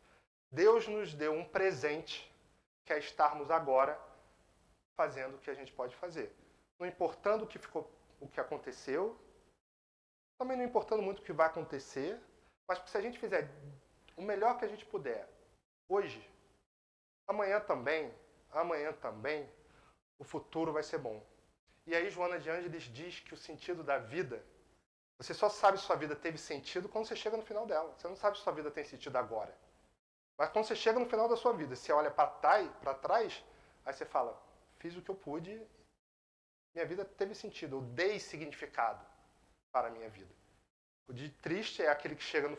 Deus nos deu um presente, que é estarmos agora fazendo o que a gente pode fazer. Não importando o que aconteceu, também não importando muito o que vai acontecer, mas se a gente fizer o melhor que a gente puder, hoje, amanhã também, o futuro vai ser bom. E aí Joana de Ângeles diz que o sentido da vida, você só sabe se sua vida teve sentido quando você chega no final dela. Você não sabe se sua vida tem sentido agora. Mas quando você chega no final da sua vida, você olha para trás, aí você fala, fiz o que eu pude, minha vida teve sentido, eu dei significado para a minha vida. O de triste é aquele que chega no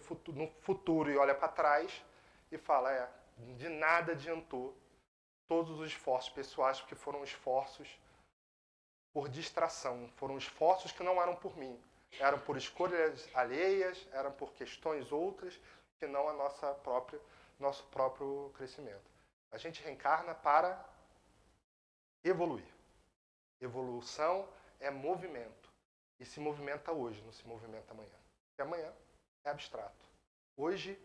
futuro e olha para trás e fala, de nada adiantou todos os esforços pessoais, porque foram esforços por distração, foram esforços que não eram por mim, eram por escolhas alheias, eram por questões outras, que não nosso próprio crescimento. A gente reencarna para evoluir. Evolução é movimento. E se movimenta hoje, não se movimenta amanhã. Porque amanhã é abstrato. Hoje,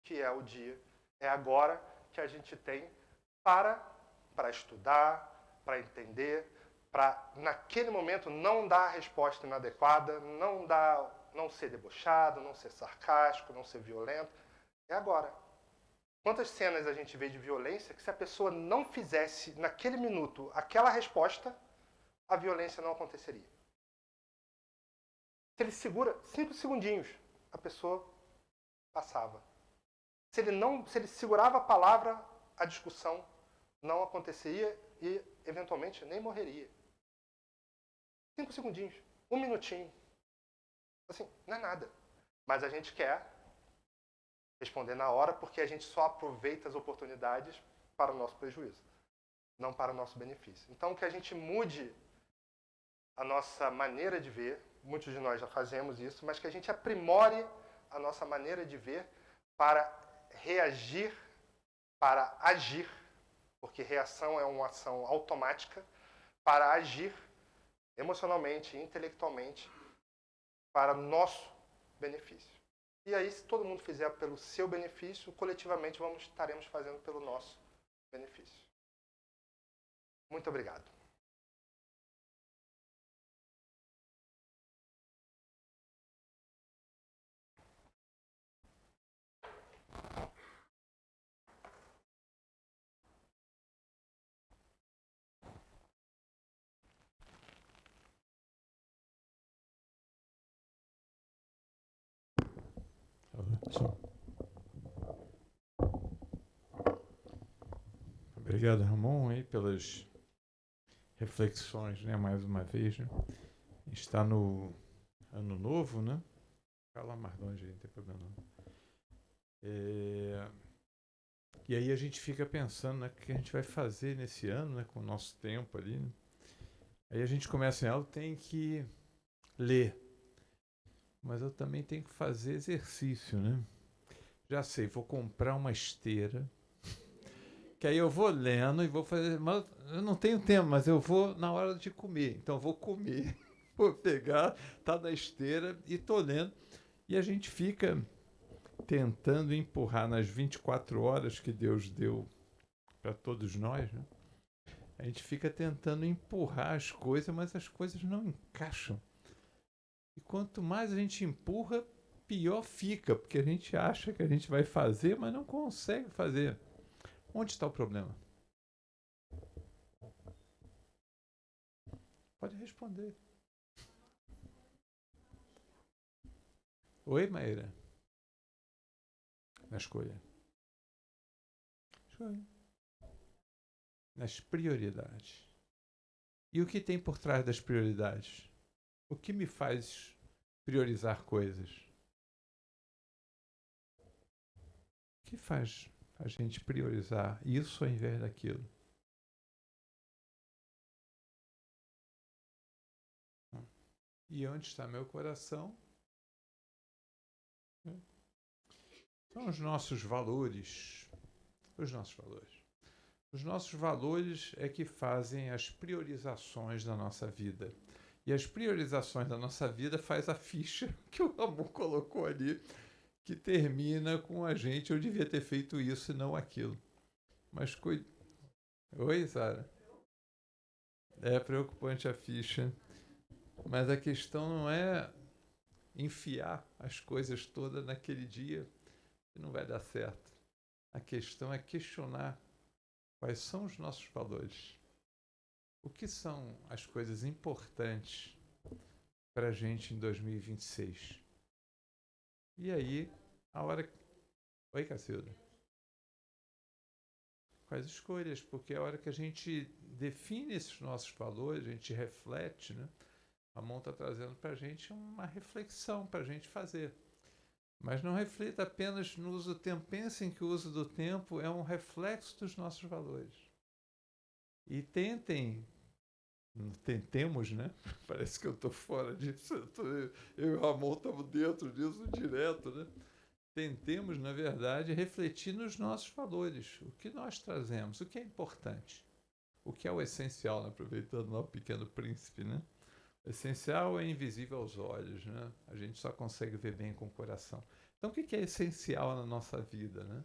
que é o dia, é agora que a gente tem para estudar, para entender, para, naquele momento, não dar a resposta inadequada, não ser debochado, não ser sarcástico, não ser violento. É agora. Quantas cenas a gente vê de violência que se a pessoa não fizesse, naquele minuto, aquela resposta, a violência não aconteceria. Se ele segura 5 segundinhos, a pessoa passava. Se ele segurava a palavra, a discussão não aconteceria e, eventualmente, nem morreria. 5 segundinhos, 1 minutinho. Assim, não é nada. Mas a gente quer responder na hora porque a gente só aproveita as oportunidades para o nosso prejuízo, não para o nosso benefício. Então, que a gente mude a nossa maneira de ver, muitos de nós já fazemos isso, mas que a gente aprimore a nossa maneira de ver para reagir, para agir, porque reação é uma ação automática, para agir emocionalmente, intelectualmente, para nosso benefício. E aí, se todo mundo fizer pelo seu benefício, coletivamente estaremos fazendo pelo nosso benefício. Muito obrigado. Obrigado, Ramon, aí pelas reflexões, né? Mais uma vez, né? Está no ano novo, né? Fala mais longe, não tem problema não. E aí a gente fica pensando, né, o que a gente vai fazer nesse ano, né, com o nosso tempo ali, né? Aí a gente começa eu tenho que ler, mas eu também tenho que fazer exercício, né? Já sei, vou comprar uma esteira, que aí eu vou lendo e vou fazer, mas eu não tenho tempo, mas eu vou na hora de comer, então eu vou comer, vou pegar, tá na esteira e tô lendo, e a gente fica tentando empurrar nas 24 horas que Deus deu para todos nós, né? A gente fica tentando empurrar as coisas, mas as coisas não encaixam. E quanto mais a gente empurra, pior fica, porque a gente acha que a gente vai fazer, mas não consegue fazer. Onde está o problema? Pode responder. Oi, Maíra. Na escolha. Escolha. Nas prioridades. E o que tem por trás das prioridades? O que me faz priorizar coisas? O que faz a gente priorizar isso ao invés daquilo? E onde está meu coração? São os nossos valores. Os nossos valores. Os nossos valores é que fazem as priorizações da nossa vida. E as priorizações da nossa vida faz a ficha que o amor colocou ali, que termina com a gente, eu devia ter feito isso e não aquilo. Mas Oi, Sara. É preocupante a ficha. Mas a questão não é enfiar as coisas todas naquele dia que não vai dar certo. A questão é questionar quais são os nossos valores. O que são as coisas importantes para a gente em 2026? E aí, a hora... Oi, Cacilda. Quais escolhas? Porque a hora que a gente define esses nossos valores, a gente reflete, né? A Ramon está trazendo para a gente uma reflexão para a gente fazer. Mas não reflita apenas no uso do tempo. Pensem que o uso do tempo é um reflexo dos nossos valores. E tentemos, né? Parece que eu estou fora disso. Eu e o Ramon estamos dentro disso direto, né? Tentemos, na verdade, refletir nos nossos valores, o que nós trazemos, o que é importante, o que é o essencial, né? Aproveitando lá o Pequeno Príncipe, né? O essencial é invisível aos olhos, né? A gente só consegue ver bem com o coração. Então, o que é essencial na nossa vida, né?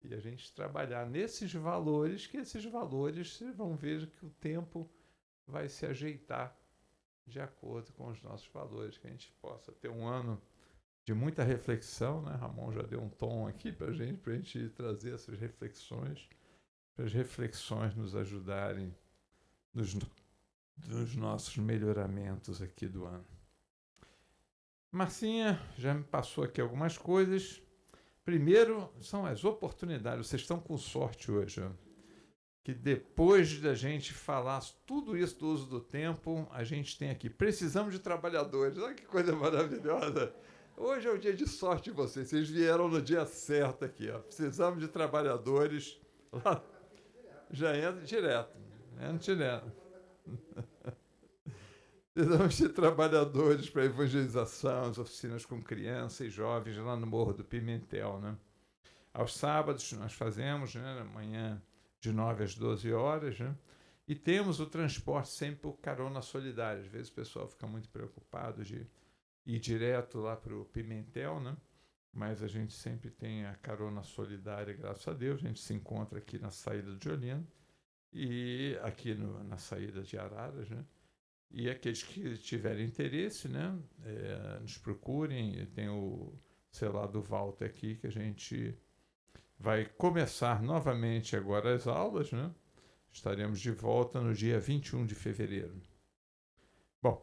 E a gente trabalhar nesses valores, que esses valores vocês vão ver que o tempo vai se ajeitar de acordo com os nossos valores, que a gente possa ter um ano de muita reflexão, né? Ramon já deu um tom aqui para a gente trazer essas reflexões, para as reflexões nos ajudarem nos nossos melhoramentos aqui do ano. Marcinha já me passou aqui algumas coisas. Primeiro, são as oportunidades. Vocês estão com sorte hoje, ó, que depois da gente falar tudo isso do uso do tempo, a gente tem aqui, precisamos de trabalhadores. Olha que coisa maravilhosa. Hoje é o dia de sorte de vocês. Vocês vieram no dia certo aqui, ó. Precisamos de trabalhadores. Lá, já entra direto. Entra direto. Precisamos de trabalhadores para evangelização, as oficinas com crianças e jovens lá no Morro do Pimentel, né? Aos sábados nós fazemos, né, amanhã de 9 às 12 horas, né? E temos o transporte sempre por carona solidária. Às vezes o pessoal fica muito preocupado de ir direto lá para o Pimentel, né? Mas a gente sempre tem a carona solidária, graças a Deus. A gente se encontra aqui na saída de Olinda e aqui na saída de Araras, né? E aqueles que tiverem interesse, né, nos procurem. Tem o celular do Walter aqui, que a gente vai começar novamente agora as aulas, né? Estaremos de volta no dia 21 de fevereiro. Bom,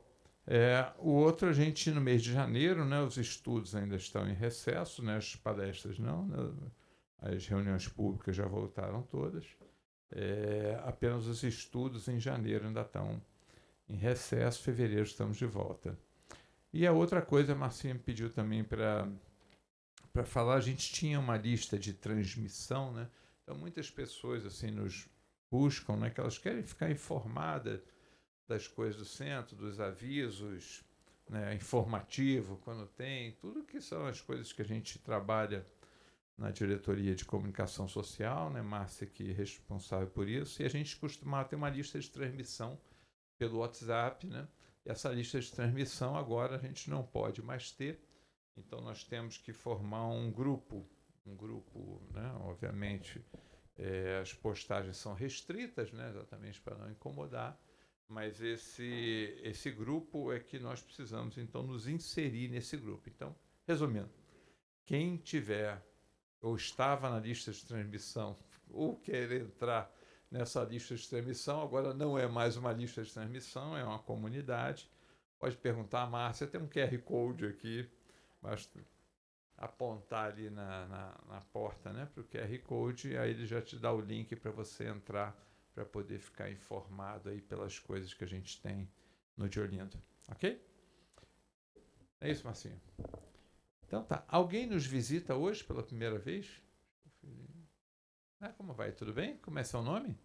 o outro, a gente no mês de janeiro, né, os estudos ainda estão em recesso, né, as palestras não, né, as reuniões públicas já voltaram todas. Apenas os estudos em janeiro ainda estão em recesso, fevereiro estamos de volta. E a outra coisa, a Marcinha me pediu também para falar, a gente tinha uma lista de transmissão, né? Então muitas pessoas assim nos buscam, né, que elas querem ficar informadas das coisas do centro, dos avisos, né, informativo, quando tem, tudo que são as coisas que a gente trabalha na diretoria de comunicação social, né, Márcia que é responsável por isso, e a gente costumava ter uma lista de transmissão pelo WhatsApp, né? E essa lista de transmissão agora a gente não pode mais ter, então nós temos que formar um grupo, né? Obviamente as postagens são restritas, né? Exatamente para não incomodar, mas esse grupo é que nós precisamos então nos inserir nesse grupo. Então, resumindo, quem tiver ou estava na lista de transmissão ou quer entrar nessa lista de transmissão, agora não é mais uma lista de transmissão, é uma comunidade. Pode perguntar, Márcia, tem um QR Code aqui, basta apontar ali na porta, né, para o QR Code, aí ele já te dá o link para você entrar, para poder ficar informado aí pelas coisas que a gente tem no de Olinda, ok? É isso, Marcinho. Então tá, alguém nos visita hoje pela primeira vez? Como vai? Tudo bem? Como é seu nome?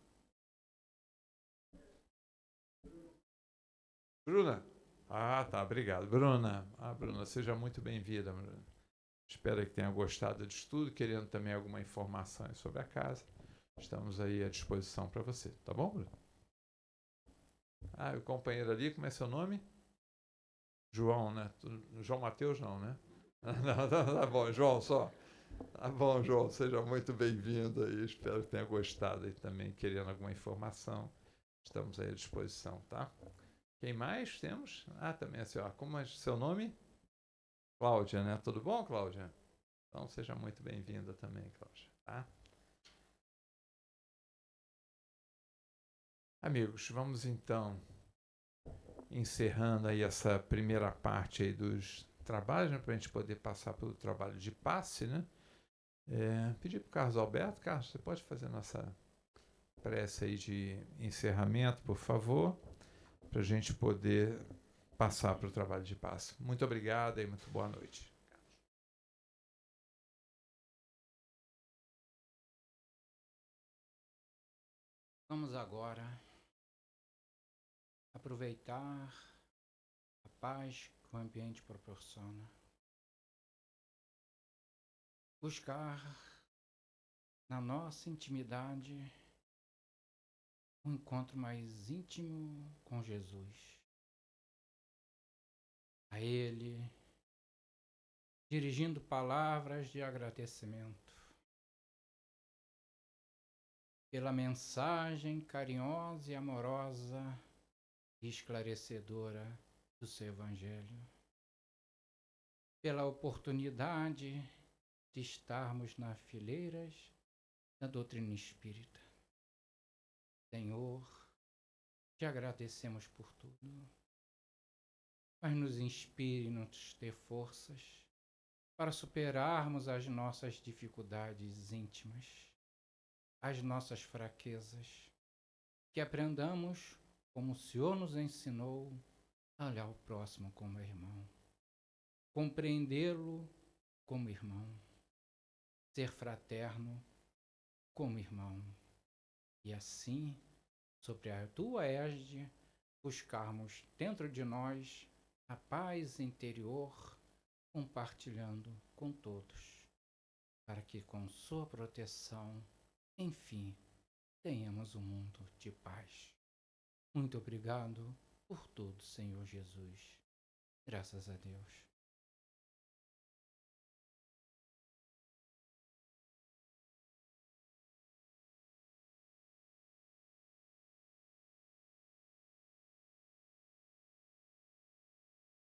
Bruna? Ah, tá, obrigado. Bruna, Bruna, seja muito bem-vinda, Bruna. Espero que tenha gostado de tudo, querendo também alguma informação sobre a casa. Estamos aí à disposição para você, tá bom, Bruna? O companheiro ali, como é seu nome? João, né? João Mateus não, né? Não, tá bom, João só. Tá bom, João, seja muito bem-vindo aí. Espero que tenha gostado aí também, querendo alguma informação. Estamos aí à disposição, tá? Quem mais temos? Também a senhora. Como é seu nome? Cláudia, né? Tudo bom, Cláudia? Então, seja muito bem-vinda também, Cláudia, tá? Amigos, vamos então encerrando aí essa primeira parte aí dos trabalhos, né, para a gente poder passar pelo trabalho de passe, né? Pedir para o Carlos Alberto. Carlos, você pode fazer nossa prece aí de encerramento, por favor, para a gente poder passar para o trabalho de passe. Muito obrigado e muito boa noite. Vamos agora aproveitar a paz que o ambiente proporciona. Buscar na nossa intimidade um encontro mais íntimo com Jesus. A Ele, dirigindo palavras de agradecimento pela mensagem carinhosa e amorosa e esclarecedora do seu Evangelho, pela oportunidade de estarmos nas fileiras da doutrina espírita. Senhor, te agradecemos por tudo, mas nos inspire e nos dê forças para superarmos as nossas dificuldades íntimas, as nossas fraquezas, que aprendamos, como o Senhor nos ensinou, a olhar o próximo como irmão, compreendê-lo como irmão, ser fraterno como irmão, e assim, sobre a tua égide, buscarmos dentro de nós a paz interior, compartilhando com todos, para que com sua proteção, enfim, tenhamos um mundo de paz. Muito obrigado por tudo, Senhor Jesus. Graças a Deus.